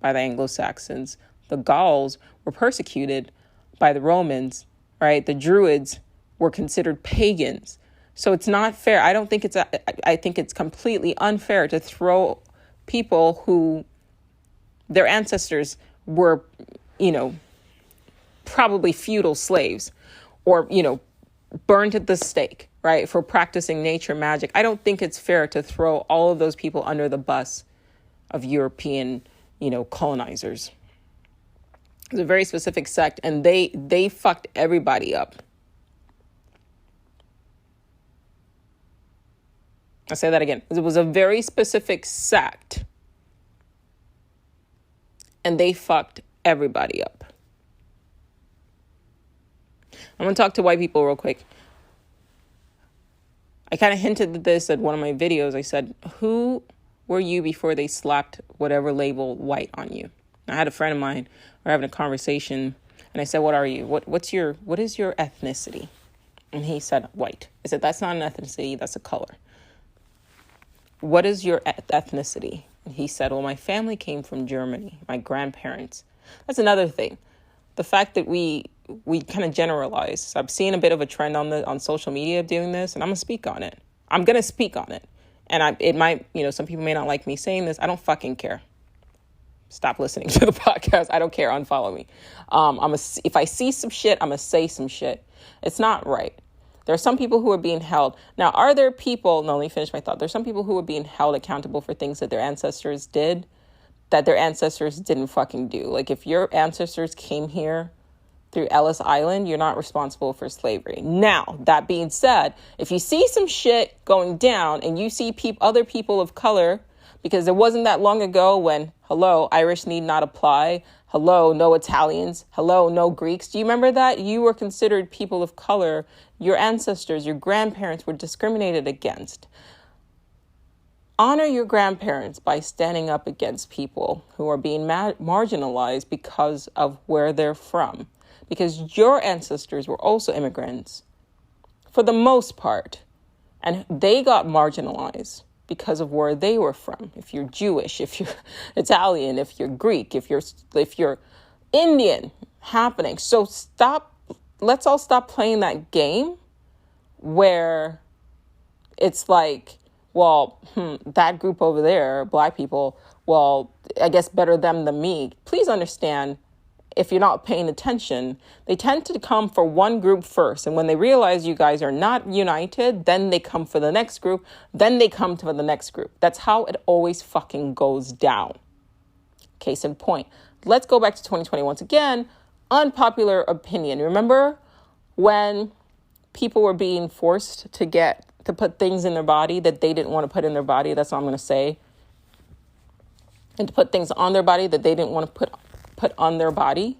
by the Anglo-Saxons. The Gauls were persecuted by the Romans, right? The Druids were considered pagans. So it's not fair. I think it's completely unfair to throw people who their ancestors were, probably feudal slaves or, burned at the stake, right, for practicing nature magic. I don't think it's fair to throw all of those people under the bus of European, colonizers. It's a very specific sect, and they fucked everybody up. I'll say that again. It was a very specific sect, and they fucked everybody up. I'm going to talk to white people real quick. I kind of hinted at this at one of my videos. I said, who were you before they slapped whatever label white on you? I had a friend of mine, we're having a conversation, and I said, what are you? What is your ethnicity? And he said, white. I said, that's not an ethnicity, that's a color. What is your ethnicity? And he said, well, my family came from Germany, my grandparents. That's another thing. The fact that we kind of generalize. So I've seen a bit of a trend on social media of doing this, and I'm going to speak on it. I'm going to speak on it. And it might, some people may not like me saying this. I don't fucking care. Stop listening to the podcast. I don't care. Unfollow me. If I see some shit, I'm going to say some shit. It's not right. There are some people who are being held. Now, are there people, no, let me finish my thought. There's some people who are being held accountable for things that their ancestors did, that their ancestors didn't fucking do. Like if your ancestors came here through Ellis Island, you're not responsible for slavery. Now, that being said, if you see some shit going down and you see other people of color, because it wasn't that long ago when, hello, Irish need not apply. Hello, no Italians. Hello, no Greeks. Do you remember that? You were considered people of color. Your ancestors, your grandparents were discriminated against. Honor your grandparents by standing up against people who are being marginalized because of where they're from. Because your ancestors were also immigrants, for the most part, and they got marginalized because of where they were from. If you're Jewish, if you're Italian, if you're Greek, if you're Indian, happening. So let's all stop playing that game where it's like, well, that group over there, black people, well, I guess better them than me. Please understand, if you're not paying attention, they tend to come for one group first. And when they realize you guys are not united, then they come for the next group. Then they come for the next group. That's how it always fucking goes down. Case in point. Let's go back to 2020 once again. Unpopular opinion. Remember when people were being forced to put things in their body that they didn't want to put in their body? That's what I'm going to say. And to put things on their body that they didn't want to put on their body.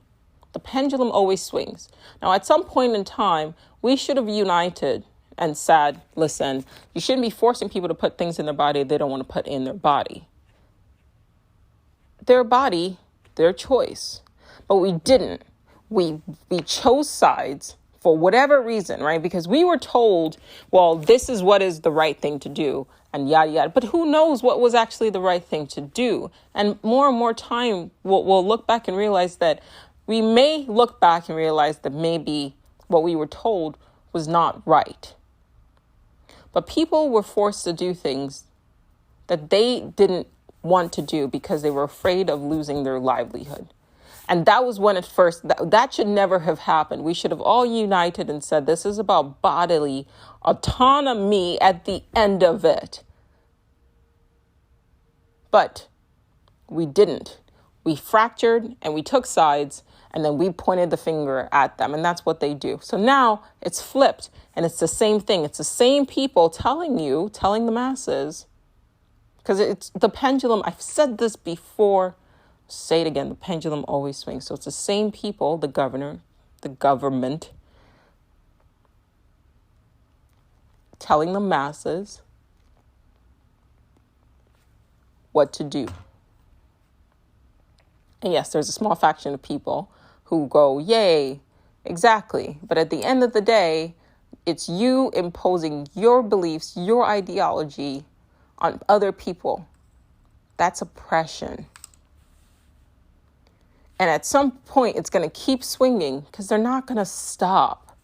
The pendulum always swings. Now, at some point in time, we should have united and said, listen, you shouldn't be forcing people to put things in their body they don't want to put in their body. Their body, their choice. But we didn't. We chose sides for whatever reason, right? Because we were told, well, this is what is the right thing to do and yada, yada. But who knows what was actually the right thing to do? And more time, we'll look back and realize that we may look back and realize that maybe what we were told was not right. But people were forced to do things that they didn't want to do because they were afraid of losing their livelihood. And that was when that should never have happened. We should have all united and said, this is about bodily autonomy at the end of it. But we didn't. We fractured and we took sides and then we pointed the finger at them. And that's what they do. So now it's flipped and it's the same thing. It's the same people telling the masses, because it's the pendulum. I've said this before. Say it again. The pendulum always swings. So it's the same people, the government, telling the masses what to do. And yes, there's a small faction of people who go, yay, exactly. But at the end of the day, it's you imposing your beliefs, your ideology on other people. That's oppression. And at some point, it's going to keep swinging because they're not going to stop.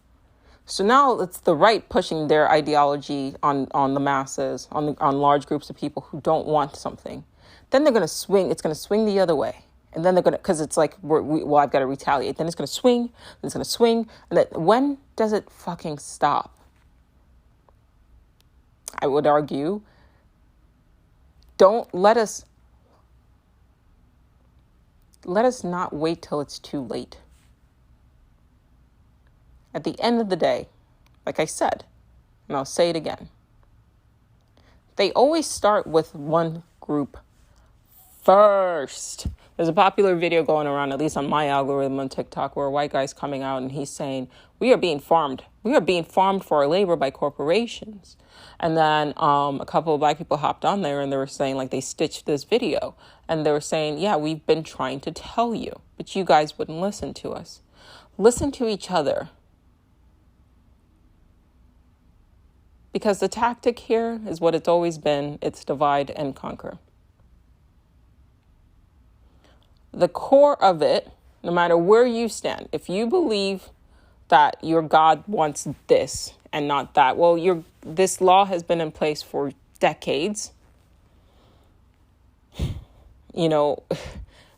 So now it's the right pushing their ideology on the masses, on large groups of people who don't want something. Then they're going to swing. It's going to swing the other way. And then they're going to, because it's like, I've got to retaliate. Then it's going to swing. Then it's going to swing. And then when does it fucking stop? I would argue, let us not wait till it's too late. At the end of the day, like I said, and I'll say it again, they always start with one group first. There's a popular video going around, at least on my algorithm on TikTok, where a white guy's coming out and he's saying, we are being farmed. We are being farmed for our labor by corporations. And then a couple of black people hopped on there and they were saying, like, they stitched this video. And they were saying, yeah, we've been trying to tell you, but you guys wouldn't listen to us. Listen to each other. Because the tactic here is what it's always been. It's divide and conquer. The core of it, no matter where you stand, if you believe that your God wants this and not that, well, this law has been in place for decades. You know,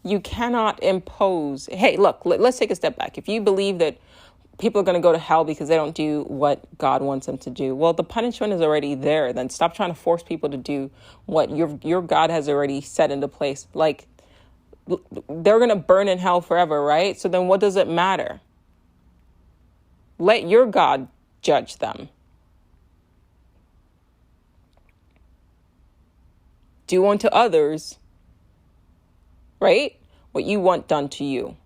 you cannot impose. Hey, look, let's take a step back. If you believe that people are going to go to hell because they don't do what God wants them to do, well, the punishment is already there. Then stop trying to force people to do what your God has already set into place. Like, they're going to burn in hell forever, right? So then what does it matter? Let your God judge them. Do unto others, right, what you want done to you.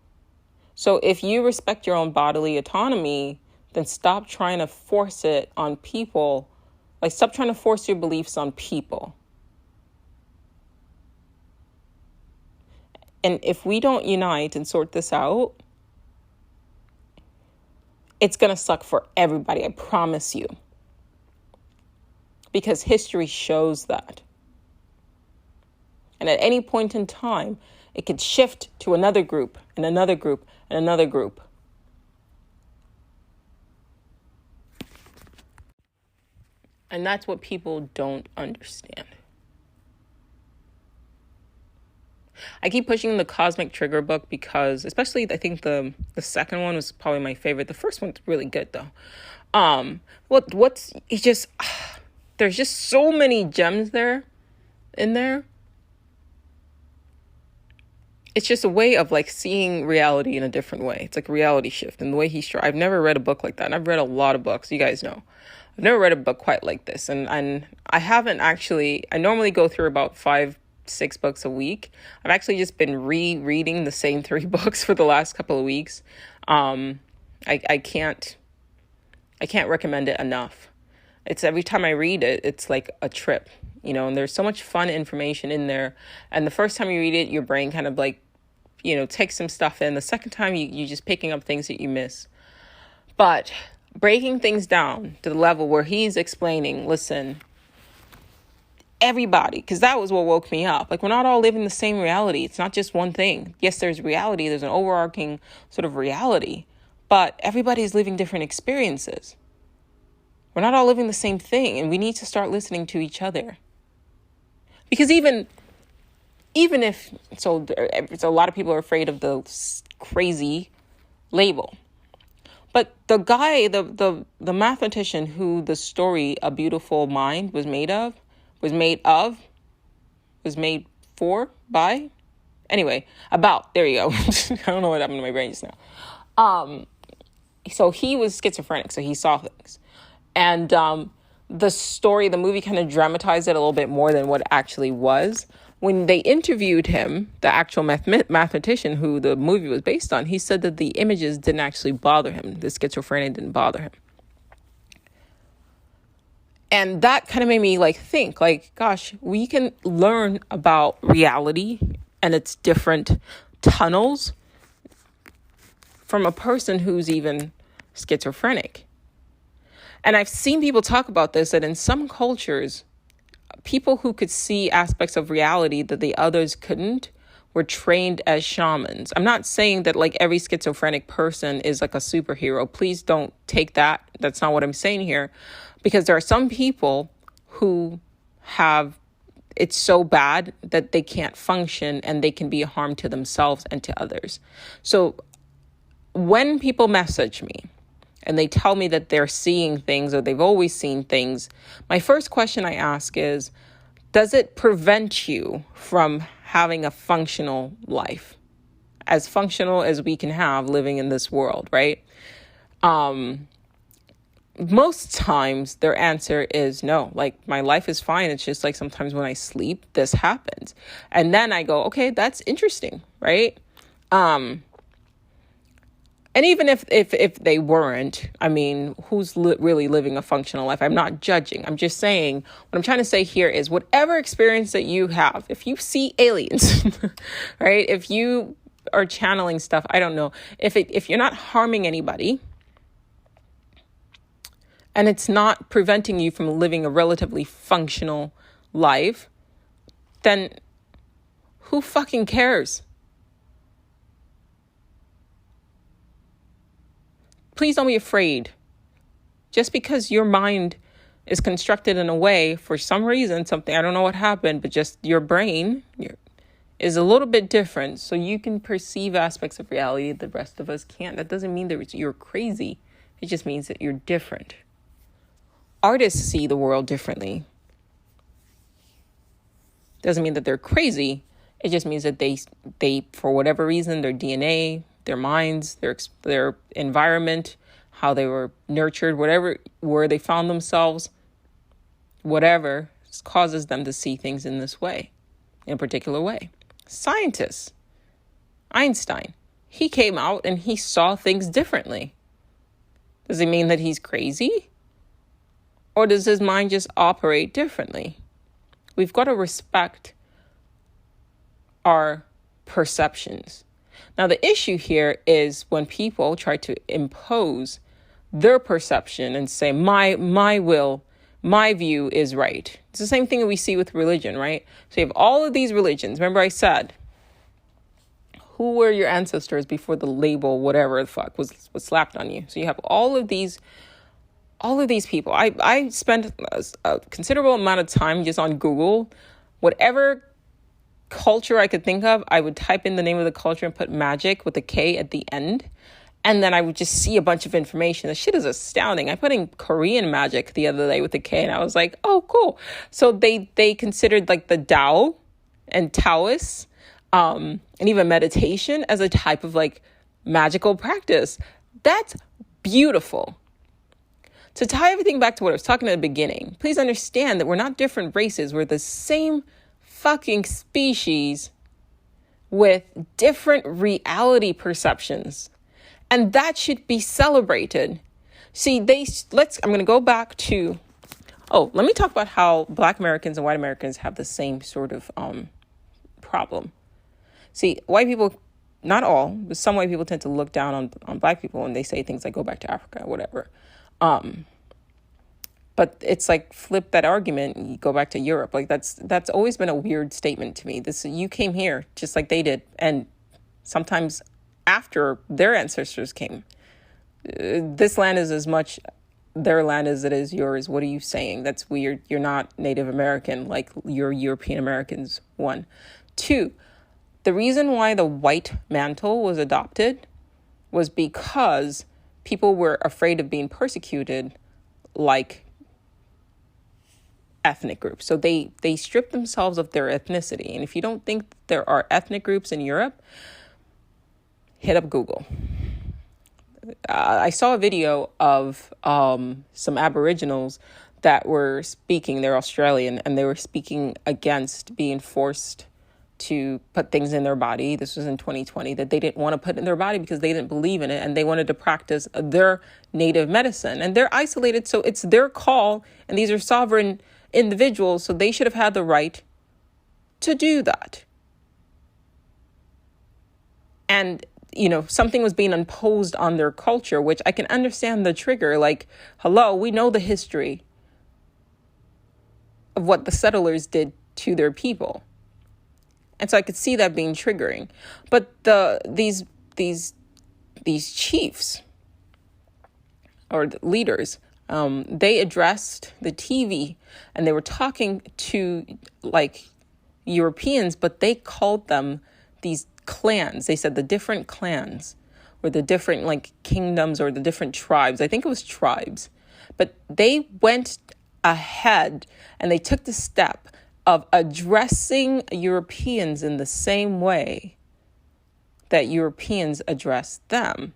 So if you respect your own bodily autonomy, then stop trying to force it on people. Like, stop trying to force your beliefs on people. And if we don't unite and sort this out, it's going to suck for everybody, I promise you. Because history shows that. And at any point in time, it could shift to another group and another group and another group. And that's what people don't understand. I keep pushing the Cosmic Trigger book because, especially, I think the second one was probably my favorite. The first one's really good though. There's just so many gems in there. It's just a way of like seeing reality in a different way. It's like a reality shift. And the way I've never read a book like that. And I've read a lot of books, you guys know. I've never read a book quite like this. And I haven't actually, I normally go through about 5-6 books a week. I've actually just been rereading the same 3 books for the last couple of weeks. I can't recommend it enough. It's every time I read it, it's like a trip, you know, and there's so much fun information in there. And the first time you read it, your brain kind of like, you know, takes some stuff in. The second time you're just picking up things that you miss. But breaking things down to the level where he's explaining, listen, everybody, because that was what woke me up. Like, we're not all living the same reality. It's not just one thing. Yes, there's reality. There's an overarching sort of reality, but everybody's living different experiences. We're not all living the same thing, and we need to start listening to each other. Because even if, so a lot of people are afraid of the crazy label. But the guy, the mathematician who the story A Beautiful Mind was made by, anyway, about, there you go. I don't know what happened to my brain just now. So he was schizophrenic, so he saw things. And the movie kind of dramatized it a little bit more than what it actually was. When they interviewed him, the actual mathematician who the movie was based on, he said that the images didn't actually bother him. The schizophrenia didn't bother him. And that kind of made me think, gosh, we can learn about reality and its different tunnels from a person who's even schizophrenic. And I've seen people talk about this, that in some cultures, people who could see aspects of reality that the others couldn't were trained as shamans. I'm not saying that every schizophrenic person is like a superhero. Please don't take that. That's not what I'm saying here. Because there are some people who have it's so bad that they can't function and they can be a harm to themselves and to others. So when people message me and they tell me that they're seeing things or they've always seen things, my first question I ask is, does it prevent you from having a functional life? As functional as we can have living in this world, right? Most times their answer is no, my life is fine. It's just sometimes when I sleep, this happens. And then I go, okay, that's interesting, right? And even if they weren't, I mean, who's really living a functional life? I'm not judging. I'm just saying, what I'm trying to say here is whatever experience that you have, if you see aliens, right? If you are channeling stuff, I don't know. If you're not harming anybody and it's not preventing you from living a relatively functional life, then who fucking cares? Please don't be afraid. Just because your mind is constructed in a way, for some reason, something, I don't know what happened, but just your brain is a little bit different. So you can perceive aspects of reality that the rest of us can't. That doesn't mean that you're crazy. It just means that you're different. Artists see the world differently. Doesn't mean that they're crazy. It just means that they for whatever reason, their DNA, their minds, their environment, how they were nurtured, where they found themselves, whatever causes them to see things in this way, in a particular way. Scientists, Einstein, he came out and he saw things differently. Does it mean that he's crazy? Or does his mind just operate differently? We've got to respect our perceptions. Now, the issue here is when people try to impose their perception and say, my will, my view is right. It's the same thing that we see with religion, right? So you have all of these religions. Remember I said, who were your ancestors before the label, whatever the fuck, was slapped on you? So you have all of these people. I spent a considerable amount of time just on Google. Whatever culture I could think of, I would type in the name of the culture and put magic with a K at the end. And then I would just see a bunch of information. The shit is astounding. I put in Korean magic the other day with a K and I was like, oh, cool. So they considered the Tao and Taoists, and even meditation as a type of magical practice. That's beautiful. To tie everything back to what I was talking at the beginning, please understand that we're not different races. We're the same fucking species with different reality perceptions. And that should be celebrated. See, I'm going to go back to, let me talk about how Black Americans and white Americans have the same sort of problem. See, white people not all, but some white people tend to look down on black people when they say things like go back to Africa or whatever. But it's like flip that argument, you go back to Europe. Like that's always been a weird statement to me. You came here just like they did, and sometimes after their ancestors came. This land is as much their land as it is yours. What are you saying? That's weird. You're not Native American like you're European Americans. 1. 2, the reason why the white mantle was adopted was because people were afraid of being persecuted like ethnic groups. So they stripped themselves of their ethnicity. And if you don't think there are ethnic groups in Europe, hit up Google. I saw a video of some Aboriginals that were speaking. They're Australian, and they were speaking against being forced to put things in their body. This was in 2020, that they didn't want to put in their body because they didn't believe in it, and they wanted to practice their native medicine. And they're isolated, so it's their call, and these are sovereign individuals, so they should have had the right to do that. And something was being imposed on their culture, which I can understand the trigger. Like, hello, we know the history of what the settlers did to their people. And so I could see that being triggering. But these chiefs or the leaders, they addressed the TV, and they were talking to like Europeans, but they called them these clans. They said the different clans or the different like kingdoms or the different tribes. I think it was tribes. But they went ahead and they took the step of addressing Europeans in the same way that Europeans addressed them.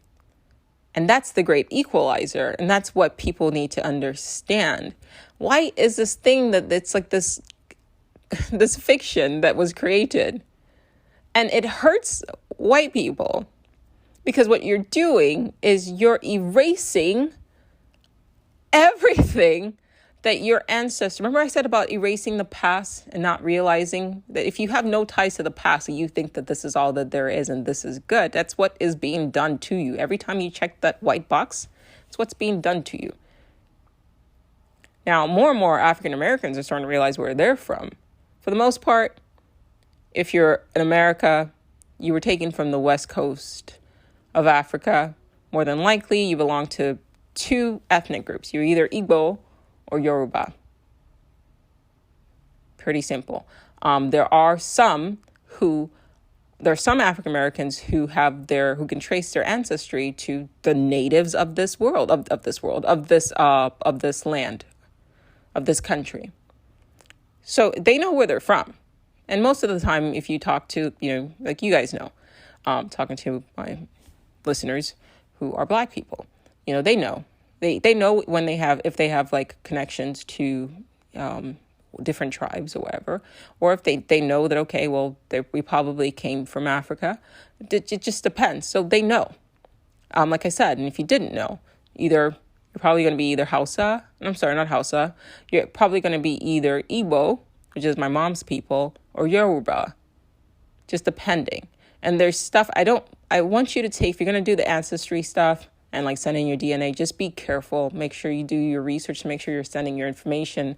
And that's the great equalizer. And that's what people need to understand. Why is this thing that it's like this fiction that was created? And it hurts white people because what you're doing is you're erasing everything that your ancestors. Remember I said about erasing the past and not realizing that if you have no ties to the past and you think that this is all that there is and this is good, that's what is being done to you. Every time you check that white box, it's what's being done to you. Now, more and more African Americans are starting to realize where they're from. For the most part, if you're in America, you were taken from the west coast of Africa. More than likely, you belong to 2 ethnic groups. You're either Igbo or Yoruba. Pretty simple. There are some African Americans who can trace their ancestry to the natives of this world, of this land, of this country. So they know where they're from. And most of the time, if you talk to, like you guys know, talking to my listeners who are Black people, they know. They know when if they have like connections to different tribes or whatever, or if they know that, okay, well, we probably came from Africa. It just depends. So they know. Like I said, and if you didn't know, you're probably going to be either Hausa. I'm sorry, not Hausa. You're probably going to be either Igbo, which is my mom's people, or Yoruba, just depending. And there's stuff I want you to take, if you're going to do the ancestry stuff and like send in your DNA, just be careful. Make sure you do your research, make sure you're sending your information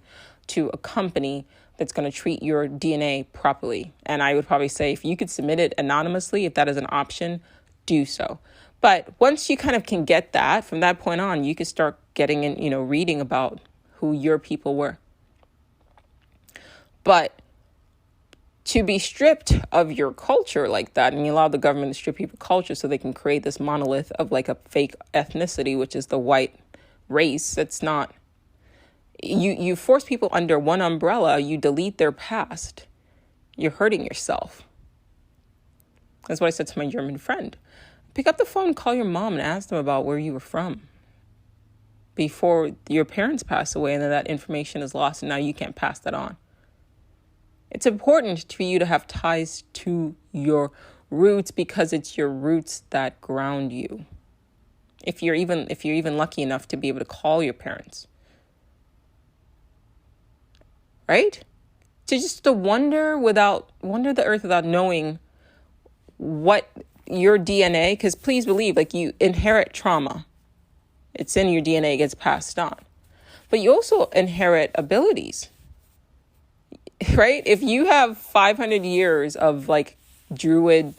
to a company that's going to treat your DNA properly. And I would probably say if you could submit it anonymously, if that is an option, do so. But once you kind of can get that, from that point on, you could start getting in, reading about who your people were. But to be stripped of your culture like that, and you allow the government to strip people's culture so they can create this monolith of like a fake ethnicity, which is the white race, that's not, you force people under one umbrella, you delete their past, you're hurting yourself. That's what I said to my German friend. Pick up the phone, call your mom and ask them about where you were from before your parents pass away, and then that information is lost and now you can't pass that on. It's important for you to have ties to your roots because it's your roots that ground you. If you're even lucky enough to be able to call your parents. Right? To wander the earth without knowing what your DNA, because please believe, like, you inherit trauma. It's in your DNA, it gets passed on. But you also inherit abilities, right? If you have 500 years of like druid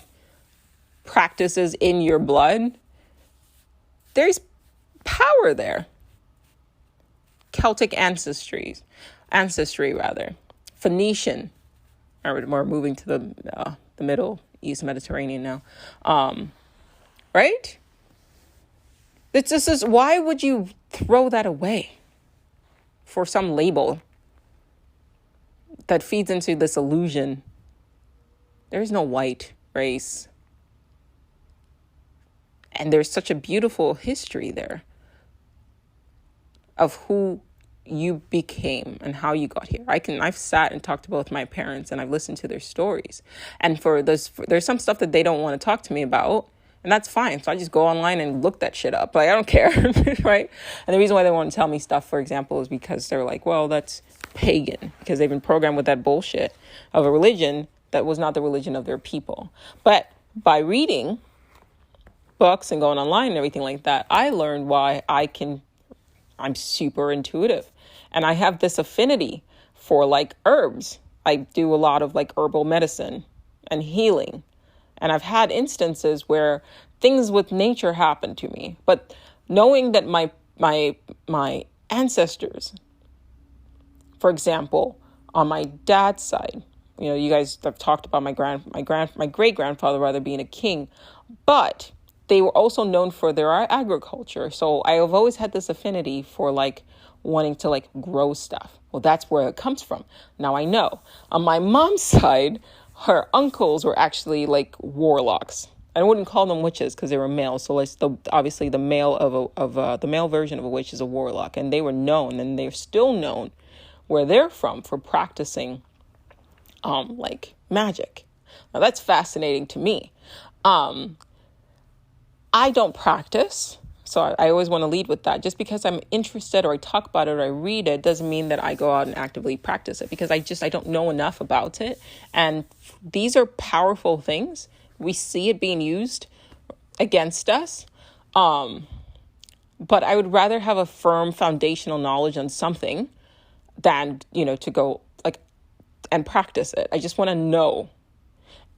practices in your blood, there's power there. Celtic ancestry, Phoenician. We're moving to the Middle East Mediterranean now, right? It's just why would you throw that away for some label that feeds into this illusion? There's no white race, and there's such a beautiful history there of who you became and how you got here. I've sat and talked to both my parents, and I've listened to their stories. And there's some stuff that they don't want to talk to me about, and that's fine. So I just go online and look that shit up. Like, I don't care, right? And the reason why they want to tell me stuff, for example, is because they're like, well, that's pagan, because they've been programmed with that bullshit of a religion that was not the religion of their people. But by reading books and going online and everything like that, I learned why I'm super intuitive. And I have this affinity for like herbs. I do a lot of like herbal medicine and healing. And I've had instances where things with nature happen to me. But knowing that my ancestors, for example, on my dad's side, you know, you guys have talked about my great grandfather rather being a king, but they were also known for their agriculture. So I have always had this affinity for like wanting to like grow stuff. Well, that's where it comes from. Now I know. On my mom's side, her uncles were actually like warlocks. I wouldn't call them witches because they were male. So obviously the male the male version of a witch is a warlock, and they were known, and they're still known where they're from for practicing like magic. Now that's fascinating to me. I don't practice, so I always want to lead with that. Just because I'm interested or I talk about it or I read it doesn't mean that I go out and actively practice it, because I don't know enough about it. And these are powerful things. We see it being used against us. But I would rather have a firm foundational knowledge on something than, to go like and practice it. I just want to know.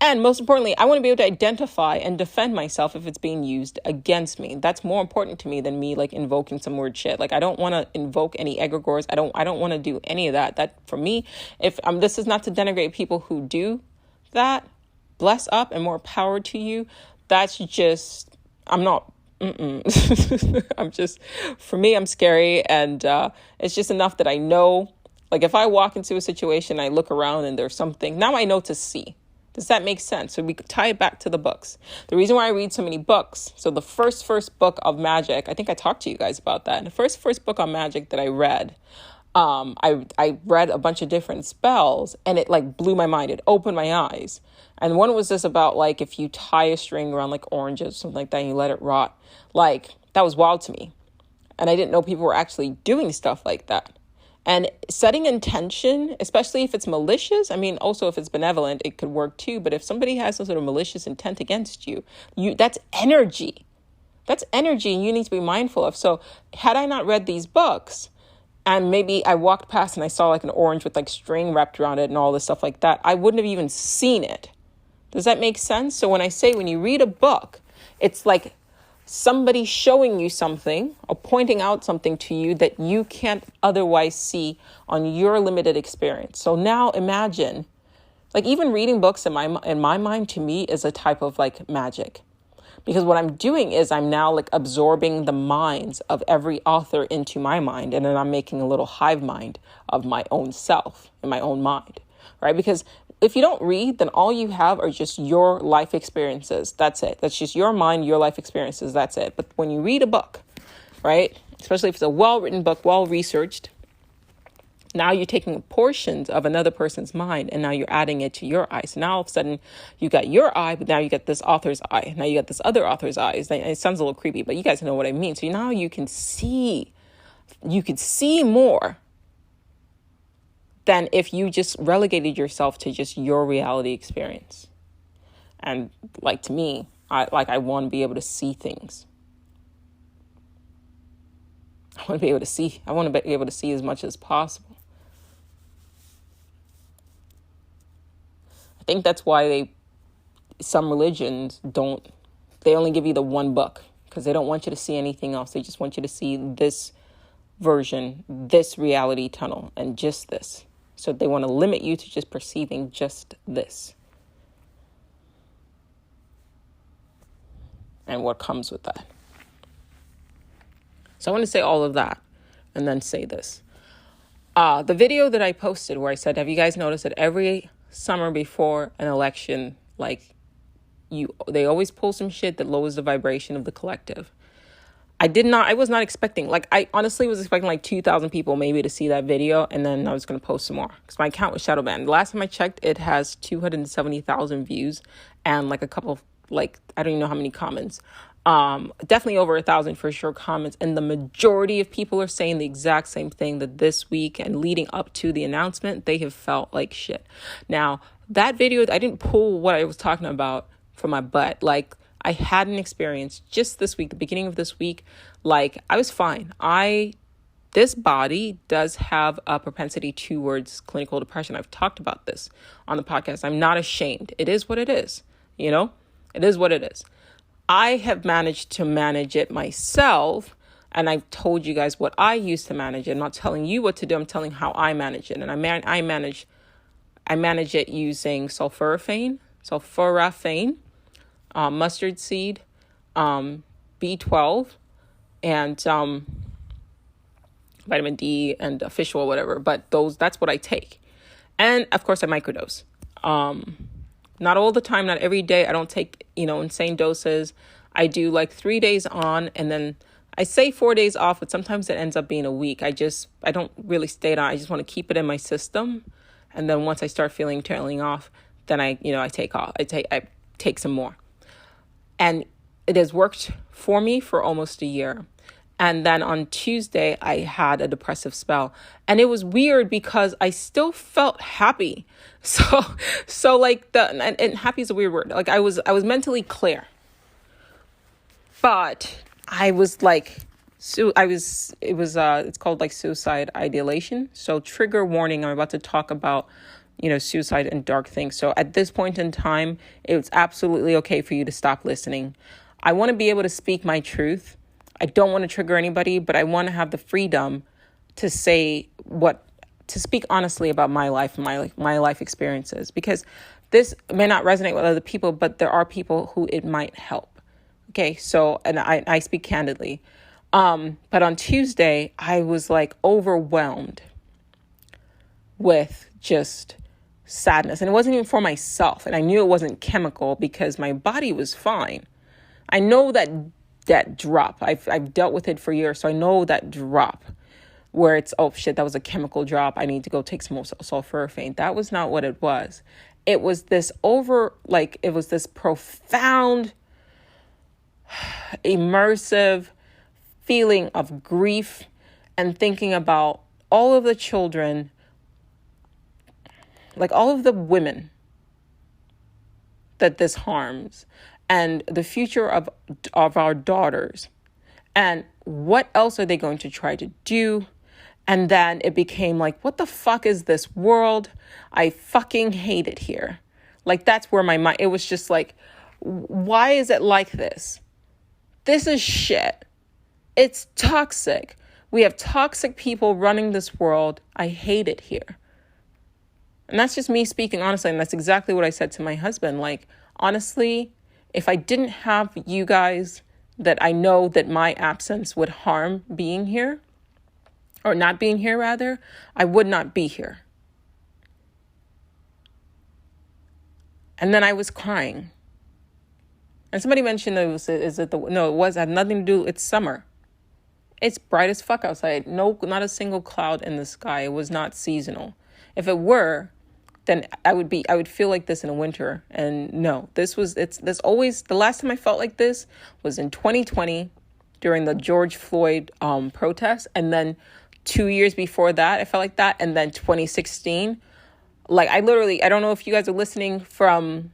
And most importantly, I want to be able to identify and defend myself if it's being used against me. That's more important to me than me like invoking some weird shit. Like, I don't want to invoke any egregores. I don't want to do any of that. That for me, if this is not to denigrate people who do that, bless up and more power to you. That's just, I'm not, for me, I'm scary. And it's just enough that I know, like if I walk into a situation, I look around and there's something, now I know to see. Does that make sense? So we could tie it back to the books. The reason why I read so many books, so the first book of magic, I think I talked to you guys about that. And the first book on magic that I read, I read a bunch of different spells, and it like blew my mind. It opened my eyes. And one was just about like if you tie a string around like oranges or something like that and you let it rot. Like, that was wild to me. And I didn't know people were actually doing stuff like that. And setting intention, especially if it's malicious, I mean, also if it's benevolent, it could work too. But if somebody has some sort of malicious intent against you, that's energy. That's energy, and you need to be mindful of. So had I not read these books, and maybe I walked past and I saw like an orange with like string wrapped around it and all this stuff like that, I wouldn't have even seen it. Does that make sense? So when you read a book, it's like somebody showing you something or pointing out something to you that you can't otherwise see on your limited experience. So now imagine, like, even reading books in my mind to me is a type of like magic, because what I'm doing is I'm now like absorbing the minds of every author into my mind, and then I'm making a little hive mind of my own self in my own mind, right? Because if you don't read, then all you have are just your life experiences. That's it. That's just your mind, your life experiences. That's it. But when you read a book, right, especially if it's a well-written book, well-researched, now you're taking portions of another person's mind, and now you're adding it to your eye. So now all of a sudden you got your eye, but now you get this author's eye. Now you got this other author's eyes. It sounds a little creepy, but you guys know what I mean. So now you can see more than if you just relegated yourself to just your reality experience. And like, to me, I want to be able to see things. I want to be able to see as much as possible. I think that's why some religions they only give you the one book, because they don't want you to see anything else. They just want you to see this version, this reality tunnel, and just this. So they want to limit you to just perceiving just this. And what comes with that. So I want to say all of that and then say this. The video that I posted where I said, have you guys noticed that every summer before an election, they always pull some shit that lowers the vibration of the collective? I was not expecting, I honestly was expecting 2,000 people maybe to see that video, and then I was going to post some more because my account was shadow banned. The last time I checked, it has 270,000 views and a couple of, I don't even know how many comments. Definitely over 1,000 for sure comments. And the majority of people are saying the exact same thing, that this week and leading up to the announcement, they have felt like shit. Now, that video, I didn't pull what I was talking about from my butt. I had an experience just this week, the beginning of this week. I was fine. This body does have a propensity towards clinical depression. I've talked about this on the podcast. I'm not ashamed. It is what it is. It is what it is. I have managed to manage it myself, and I've told you guys what I use to manage it. I'm not telling you what to do. I'm telling how I manage it. And I manage it using sulforaphane, mustard seed, B12, and vitamin D and fish oil, whatever. But that's what I take. And of course I microdose. Not all the time, not every day. I don't take, insane doses. I do 3 days on, and then I say 4 days off, but sometimes it ends up being a week. I don't really stay on. I just want to keep it in my system. And then once I start feeling tailing off, then I take off. I take some more. And it has worked for me for almost a year. And then on Tuesday, I had a depressive spell. And it was weird because I still felt happy. So and happy is a weird word. I was mentally clear. But I was it's called suicide ideation. So trigger warning, I'm about to talk about, suicide and dark things. So at this point in time, it's absolutely okay for you to stop listening. I want to be able to speak my truth. I don't want to trigger anybody, but I want to have the freedom to speak honestly about my life and my life experiences, because this may not resonate with other people, but there are people who it might help. Okay. So, and I speak candidly. But on Tuesday, I was overwhelmed with just sadness, and it wasn't even for myself. And I knew it wasn't chemical because my body was fine. I know that drop. I've dealt with it for years. So I know that drop where it's, oh shit, that was a chemical drop. I need to go take some more sulforaphane. That was not what it was. It was this profound, immersive feeling of grief and thinking about all of the children, all of the women that this harms, and the future of our daughters, and what else are they going to try to do? And then it became what the fuck is this world? I fucking hate it here. That's where my mind, it was just why is it like this? This is shit. It's toxic. We have toxic people running this world. I hate it here. And that's just me speaking honestly. And that's exactly what I said to my husband. Honestly, if I didn't have you guys, that I know that my absence would harm being here, or not being here rather, I would not be here. And then I was crying. And somebody mentioned it had nothing to do, it's summer. It's bright as fuck outside. No, not a single cloud in the sky. It was not seasonal. If it were, then I would feel like this in the winter. And no, the last time I felt like this was in 2020 during the George Floyd protests. And then 2 years before that, I felt like that. And then 2016, I don't know if you guys are listening from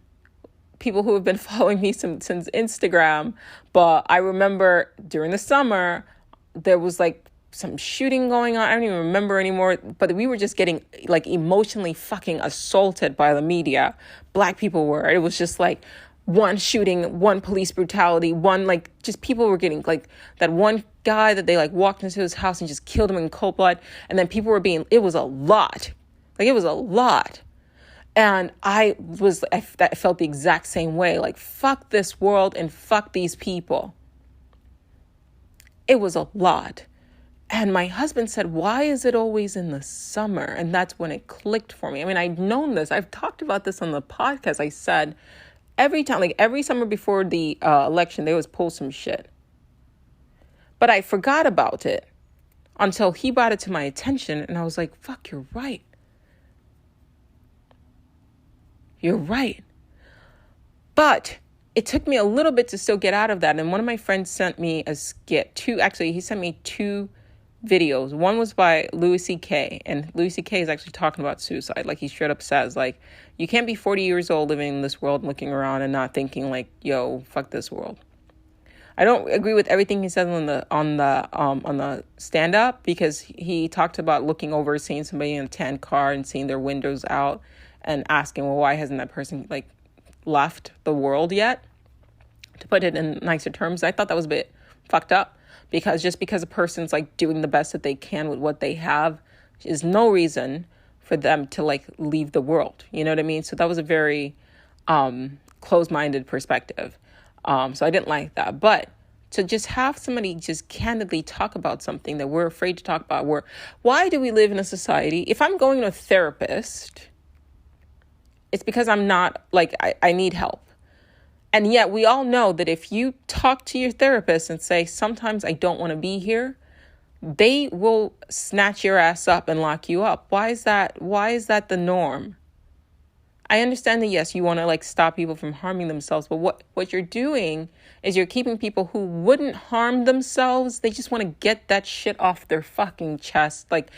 people who have been following me since Instagram, but I remember during the summer, there was like some shooting going on. I don't even remember anymore, but we were just getting like emotionally fucking assaulted by the media. Black people were. It was just like one shooting, one police brutality, one like just people were getting like that one guy that they like walked into his house and just killed him in cold blood. And then people were it was a lot. Like it was a lot. And I felt the exact same way. Like, fuck this world and fuck these people. It was a lot. And my husband said, why is it always in the summer? And that's when it clicked for me. I mean, I'd known this. I've talked about this on the podcast. I said every time, like every summer before the election, they always pull some shit. But I forgot about it until he brought it to my attention. And I was like, fuck, you're right. You're right. But it took me a little bit to still get out of that. And one of my friends sent me a skit. He sent me 2 videos. One was by Louis C.K. And Louis C.K. is actually talking about suicide. Like he straight up says, like, you can't be 40 years old living in this world, looking around and not thinking like, yo, fuck this world. I don't agree with everything he says on the stand up, because he talked about looking over, seeing somebody in a tan car and seeing their windows out and asking, well, why hasn't that person like left the world yet? To put it in nicer terms, I thought that was a bit fucked up, because just because a person's like doing the best that they can with what they have is no reason for them to like leave the world. You know what I mean? So that was a very closed-minded perspective. So I didn't like that. But to just have somebody just candidly talk about something that we're afraid to talk about, why do we live in a society? If I'm going to a therapist, it's because I'm not like, I need help. And yet we all know that if you talk to your therapist and say, sometimes I don't want to be here, they will snatch your ass up and lock you up. Why is that? Why is that the norm? I understand that, yes, you want to like stop people from harming themselves, but what you're doing is you're keeping people who wouldn't harm themselves. They just want to get that shit off their fucking chest. Like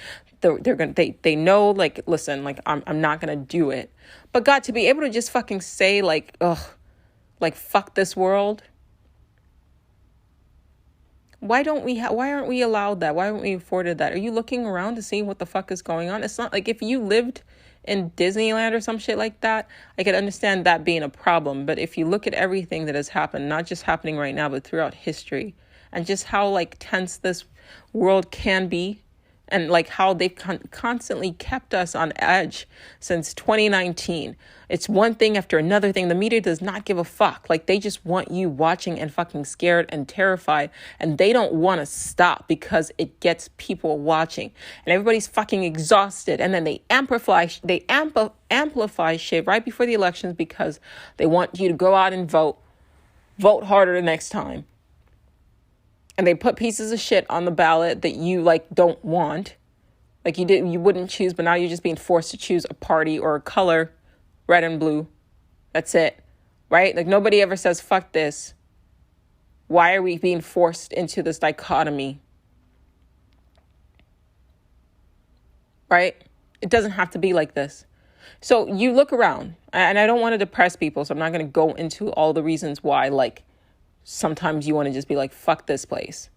they know, like, listen, like I'm not going to do it. But God, to be able to just fucking say like, ugh, like fuck this world. Why aren't we allowed that? Why aren't we afforded that? Are you looking around to see what the fuck is going on? It's not like if you lived in Disneyland or some shit like that, I could understand that being a problem. But if you look at everything that has happened, not just happening right now, but throughout history, and just how like tense this world can be, and like how they've constantly kept us on edge since 2019. It's one thing after another thing. The media does not give a fuck. Like they just want you watching and fucking scared and terrified. And they don't want to stop because it gets people watching. And everybody's fucking exhausted. And then they amplify shit right before the elections because they want you to go out and vote. Vote harder the next time. And they put pieces of shit on the ballot that you like don't want. Like you wouldn't choose, but now you're just being forced to choose a party or a color, red and blue. That's it. Right? Like nobody ever says, fuck this. Why are we being forced into this dichotomy? Right? It doesn't have to be like this. So you look around, and I don't want to depress people, so I'm not going to go into all the reasons why, like, sometimes you want to just be like, fuck this place.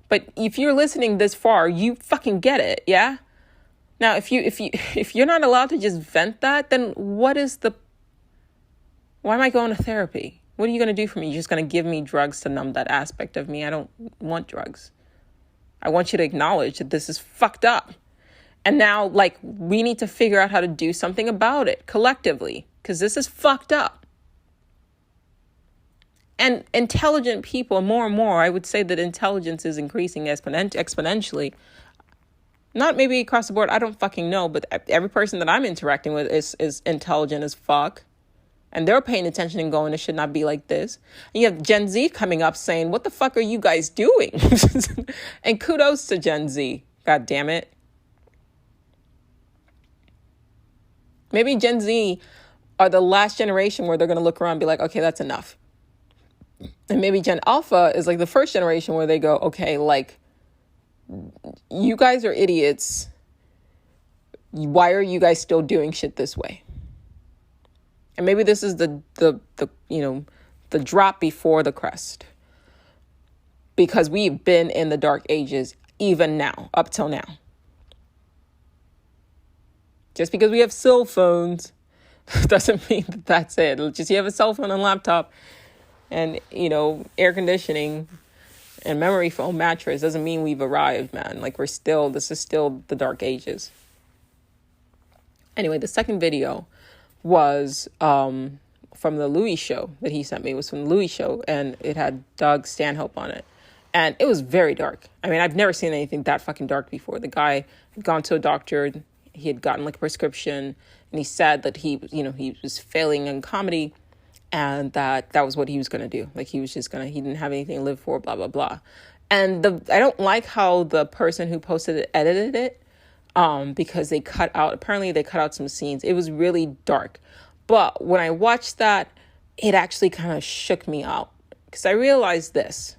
But if you're listening this far, you fucking get it, yeah? Now, if you're not allowed to just vent that, then why am I going to therapy? What are you going to do for me? You're just going to give me drugs to numb that aspect of me? I don't want drugs. I want you to acknowledge that this is fucked up. And now, like, we need to figure out how to do something about it collectively, because this is fucked up. And intelligent people, more and more, I would say that intelligence is increasing exponentially. Not maybe across the board, I don't fucking know, but every person that I'm interacting with is intelligent as fuck. And they're paying attention and going, it should not be like this. And you have Gen Z coming up saying, what the fuck are you guys doing? And kudos to Gen Z. God damn it. Maybe Gen Z are the last generation where they're going to look around and be like, okay, that's enough. And maybe Gen Alpha is like the first generation where they go, okay, like, you guys are idiots. Why are you guys still doing shit this way? And maybe this is the the drop before the crest. Because we've been in the dark ages even now, up till now. Just because we have cell phones doesn't mean that that's it. Just you have a cell phone and laptop and, air conditioning and memory foam mattress doesn't mean we've arrived, man. Like this is still the dark ages. Anyway, the second video was from the Louis show that he sent me. It was from the Louis show, and it had Doug Stanhope on it. And it was very dark. I mean, I've never seen anything that fucking dark before. The guy had gone to a doctor. He had gotten like a prescription, and he said that he was failing in comedy, and that was what he was going to do. Like he didn't have anything to live for, blah, blah, blah. And I don't like how the person who posted it edited it, because apparently they cut out some scenes. It was really dark. But when I watched that, it actually kind of shook me out, because I realized this.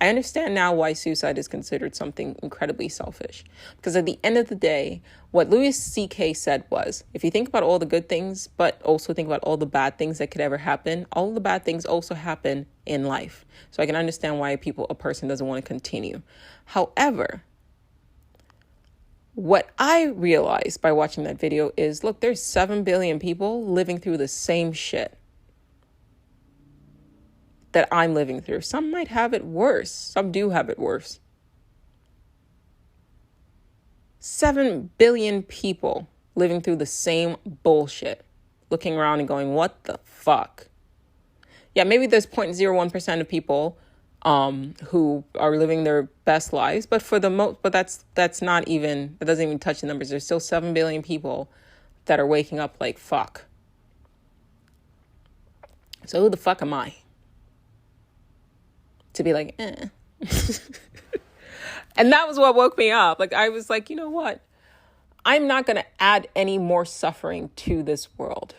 I understand now why suicide is considered something incredibly selfish. Because at the end of the day, what Louis C.K. said was, if you think about all the good things, but also think about all the bad things that could ever happen, all the bad things also happen in life. So I can understand why a person doesn't want to continue. However, what I realized by watching that video is, look, there's 7 billion people living through the same shit that I'm living through. Some might have it worse. Some do have it worse. 7 billion people living through the same bullshit, looking around and going, what the fuck? Yeah, maybe there's 0.01% of people who are living their best lives, but for the most, but that's not even, that doesn't even touch the numbers. There's still 7 billion people that are waking up like, fuck. So who the fuck am I to be like, eh? And that was what woke me up. Like, I was like, you know what? I'm not going to add any more suffering to this world.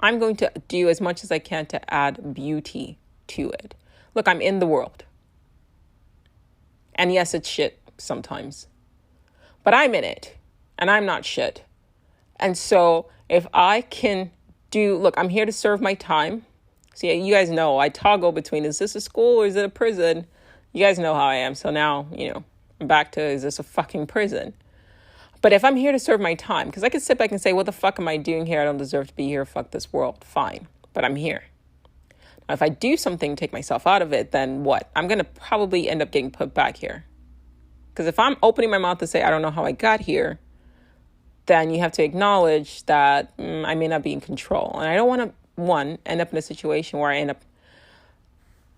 I'm going to do as much as I can to add beauty to it. Look, I'm in the world. And yes, it's shit sometimes. But I'm in it. And I'm not shit. And so if I can look, I'm here to serve my time. See, you guys know I toggle between, is this a school or is it a prison? You guys know how I am. So now, I'm back to, is this a fucking prison? But if I'm here to serve my time, because I can sit back and say, what the fuck am I doing here? I don't deserve to be here. Fuck this world. Fine. But I'm here. Now, if I do something to take myself out of it, then what? I'm going to probably end up getting put back here. Because if I'm opening my mouth to say, I don't know how I got here, then you have to acknowledge that I may not be in control. And I don't want to, end up in a situation where I end up.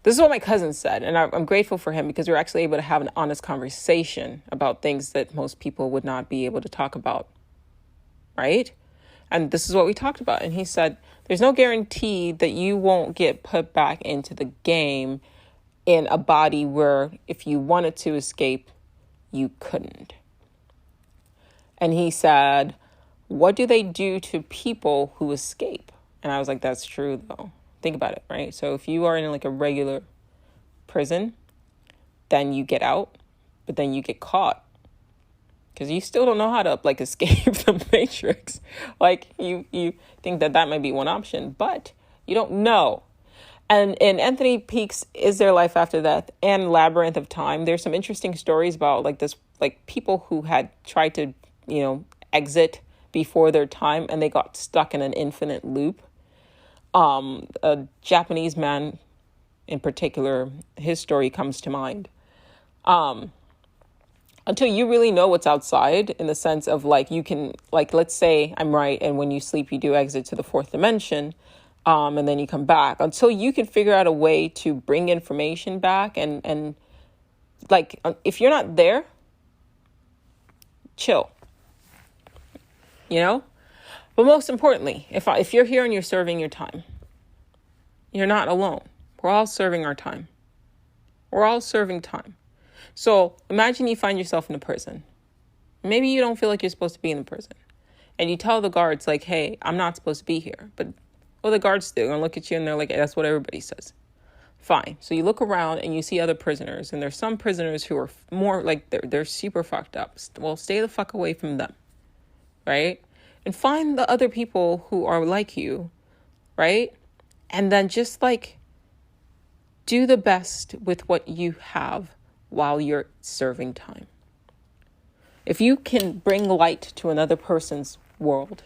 This is what my cousin said, and I'm grateful for him because we were actually able to have an honest conversation about things that most people would not be able to talk about, right? And this is what we talked about. And he said, there's no guarantee that you won't get put back into the game in a body where if you wanted to escape, you couldn't. And he said, what do they do to people who escape? And I was like, that's true, though. Think about it, right? So if you are in like a regular prison, then you get out, but then you get caught. Because you still don't know how to like escape the matrix. Like you think that might be one option, but you don't know. And in Anthony Peake's Is There Life After Death and Labyrinth of Time, there's some interesting stories about like people who had tried to, exit before their time and they got stuck in an infinite loop. A Japanese man in particular, his story comes to mind. Until you really know what's outside, in the sense of like, you can, like, let's say I'm right, and when you sleep, you do exit to the fourth dimension, and then you come back. Until you can figure out a way to bring information back, and like, if you're not there, chill, But most importantly, if you're here and you're serving your time, you're not alone. We're all serving our time. We're all serving time. So imagine you find yourself in a prison. Maybe you don't feel like you're supposed to be in the prison. And you tell the guards like, hey, I'm not supposed to be here. But the guards still going to look at you and they're like, hey, that's what everybody says. Fine. So you look around and you see other prisoners. And there's some prisoners who are more like they're super fucked up. Well, stay the fuck away from them. Right? and find the other people who are like you, right? And then just like do the best with what you have while you're serving time. If you can bring light to another person's world,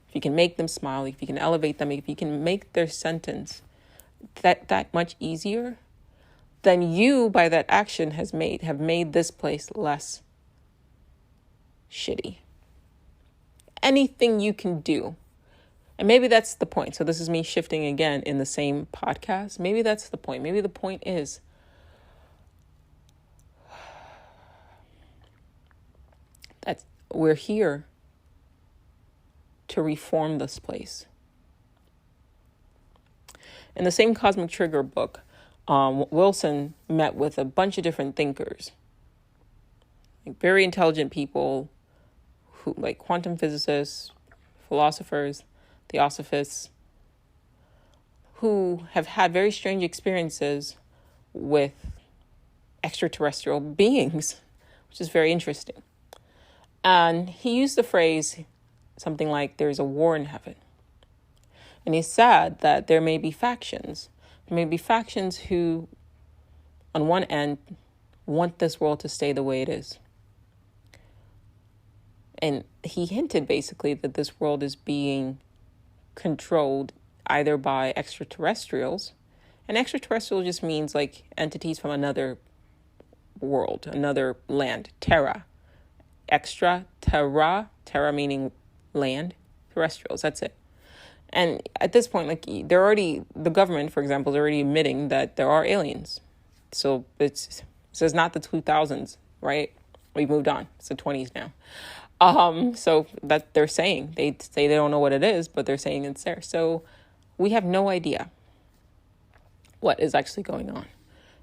if you can make them smile, if you can elevate them, if you can make their sentence that much easier, then you, by that action, have made this place less shitty. Anything you can do. And maybe that's the point. So this is me shifting again in the same podcast. Maybe that's the point. Maybe the point is that we're here to reform this place. In the same Cosmic Trigger book, Wilson met with a bunch of different thinkers, like very intelligent people, who like quantum physicists, philosophers, theosophists, who have had very strange experiences with extraterrestrial beings, which is very interesting. And he used the phrase something like, there's a war in heaven. And he said that there may be factions. There may be factions who, on one end, want this world to stay the way it is. And he hinted basically that this world is being controlled either by extraterrestrials. And extraterrestrial just means like entities from another world, another land, terra. Terra meaning land, terrestrials, that's it. And at this point, like the government, for example, is already admitting that there are aliens. So this is not the 2000s, right? We've moved on. It's the 20s now. So that they're saying, they say they don't know what it is, but they're saying it's there. So we have no idea what is actually going on.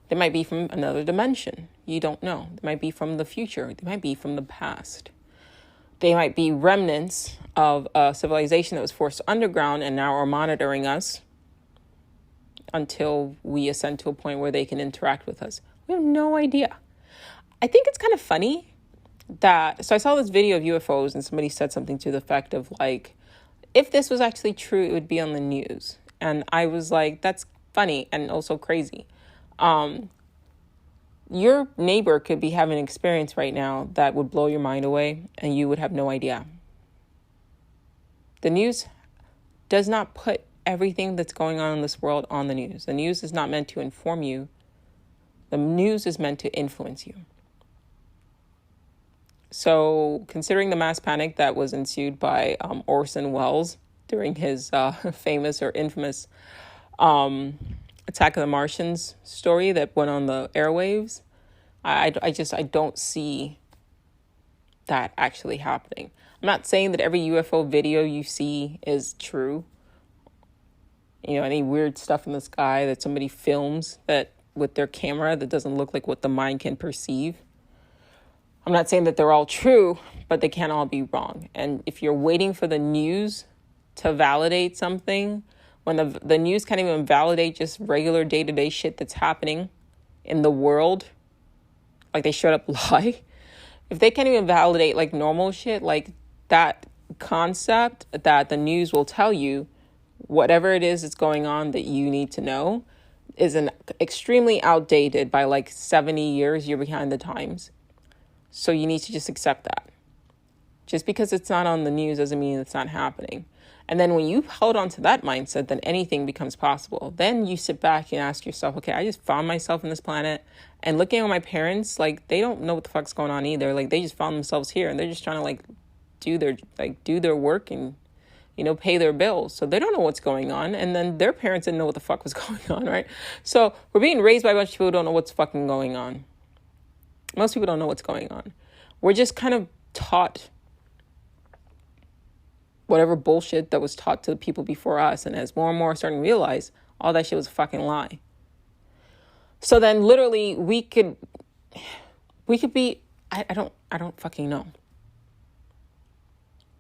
They might be from another dimension. You don't know. They might be from the future. They might be from the past. They might be remnants of a civilization that was forced underground and now are monitoring us until we ascend to a point where they can interact with us. We have no idea. I think it's kind of funny so I saw this video of UFOs and somebody said something to the effect of like, if this was actually true, it would be on the news. And I was like, that's funny and also crazy. Your neighbor could be having an experience right now that would blow your mind away and you would have no idea. The news does not put everything that's going on in this world on the news. The news is not meant to inform you. The news is meant to influence you. So considering the mass panic that was ensued by Orson Welles during his famous or infamous Attack of the Martians story that went on the airwaves, I don't see that actually happening. I'm not saying that every UFO video you see is true. You know, any weird stuff in the sky that somebody films that with their camera that doesn't look like what the mind can perceive. I'm not saying that they're all true, but they can't all be wrong. And if you're waiting for the news to validate something, when the news can't even validate just regular day-to-day shit that's happening in the world, like they showed up lie. If they can't even validate like normal shit, like that concept that the news will tell you whatever it is that's going on that you need to know is an extremely outdated by like 70 years. You're behind the times. So you need to just accept that. Just because it's not on the news doesn't mean it's not happening. And then when you hold on to that mindset, then anything becomes possible. Then you sit back and ask yourself, okay, I just found myself in this planet. And looking at my parents, like, they don't know what the fuck's going on either. Like, they just found themselves here and they're just trying to, like, do their work and, you know, pay their bills. So they don't know what's going on. And then their parents didn't know what the fuck was going on, right? So we're being raised by a bunch of people who don't know what's fucking going on. Most people don't know what's going on. We're just kind of taught whatever bullshit that was taught to the people before us. And as more and more are starting to realize, all that shit was a fucking lie. So then literally we could be, I don't fucking know.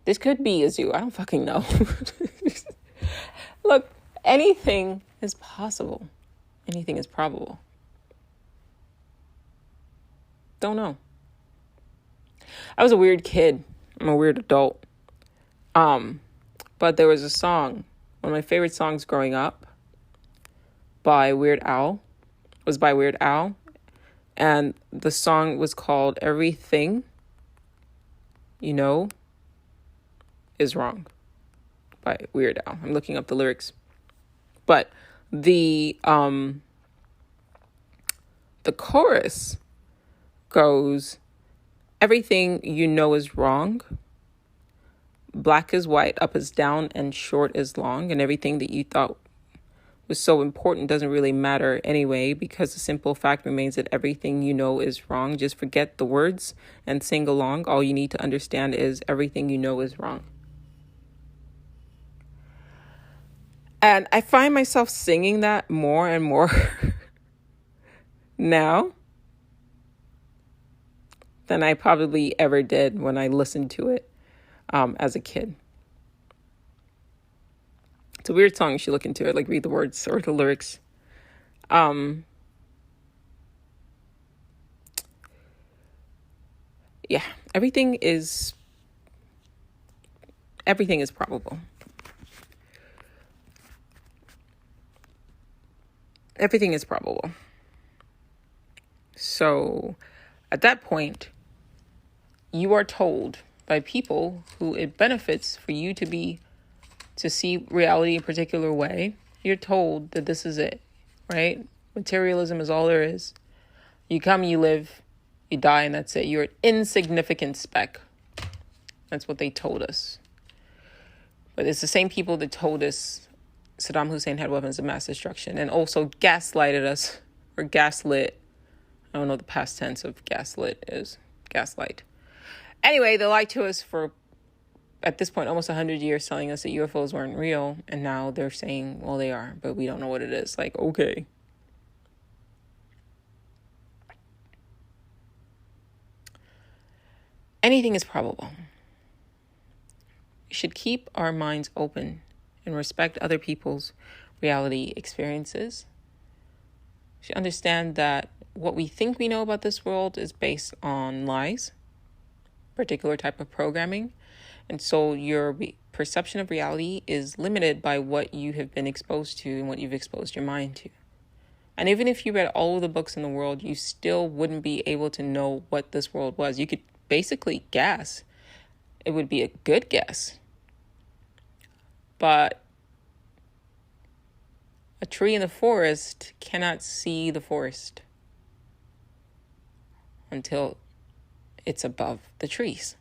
This could be a zoo. I don't fucking know. Look, anything is possible. Anything is probable. Don't know. I was a weird kid. I'm a weird adult. But there was a song, one of my favorite songs growing up, by Weird Al, and the song was called Everything You Know Is Wrong by Weird Al. I'm looking up the lyrics. But the chorus goes, everything you know is wrong. Black is white, up is down, and short is long. And everything that you thought was so important doesn't really matter anyway, because the simple fact remains that everything you know is wrong. Just forget the words and sing along. All you need to understand is everything you know is wrong. And I find myself singing that more and more now than I probably ever did when I listened to it as a kid. It's a weird song. You should look into it, like read the words or the lyrics. Yeah, everything is probable. Everything is probable. So at that point, you are told by people who it benefits for you to see reality a particular way. You're told that this is it, right? Materialism is all there is. You come, you live, you die, and that's it. You're an insignificant speck. That's what they told us. But it's the same people that told us Saddam Hussein had weapons of mass destruction and also gaslighted us, or gaslit. I don't know what the past tense of gaslit is. Gaslight. Anyway, they lied to us for, at this point, almost 100 years, telling us that UFOs weren't real. And now they're saying, well, they are, but we don't know what it is. Like, okay. Anything is probable. We should keep our minds open and respect other people's reality experiences. We should understand that what we think we know about this world is based on lies, particular type of programming. And so your perception of reality is limited by what you have been exposed to and what you've exposed your mind to. And even if you read all of the books in the world, you still wouldn't be able to know what this world was. You could basically guess. It would be a good guess. But a tree in the forest cannot see the forest until it's above the trees.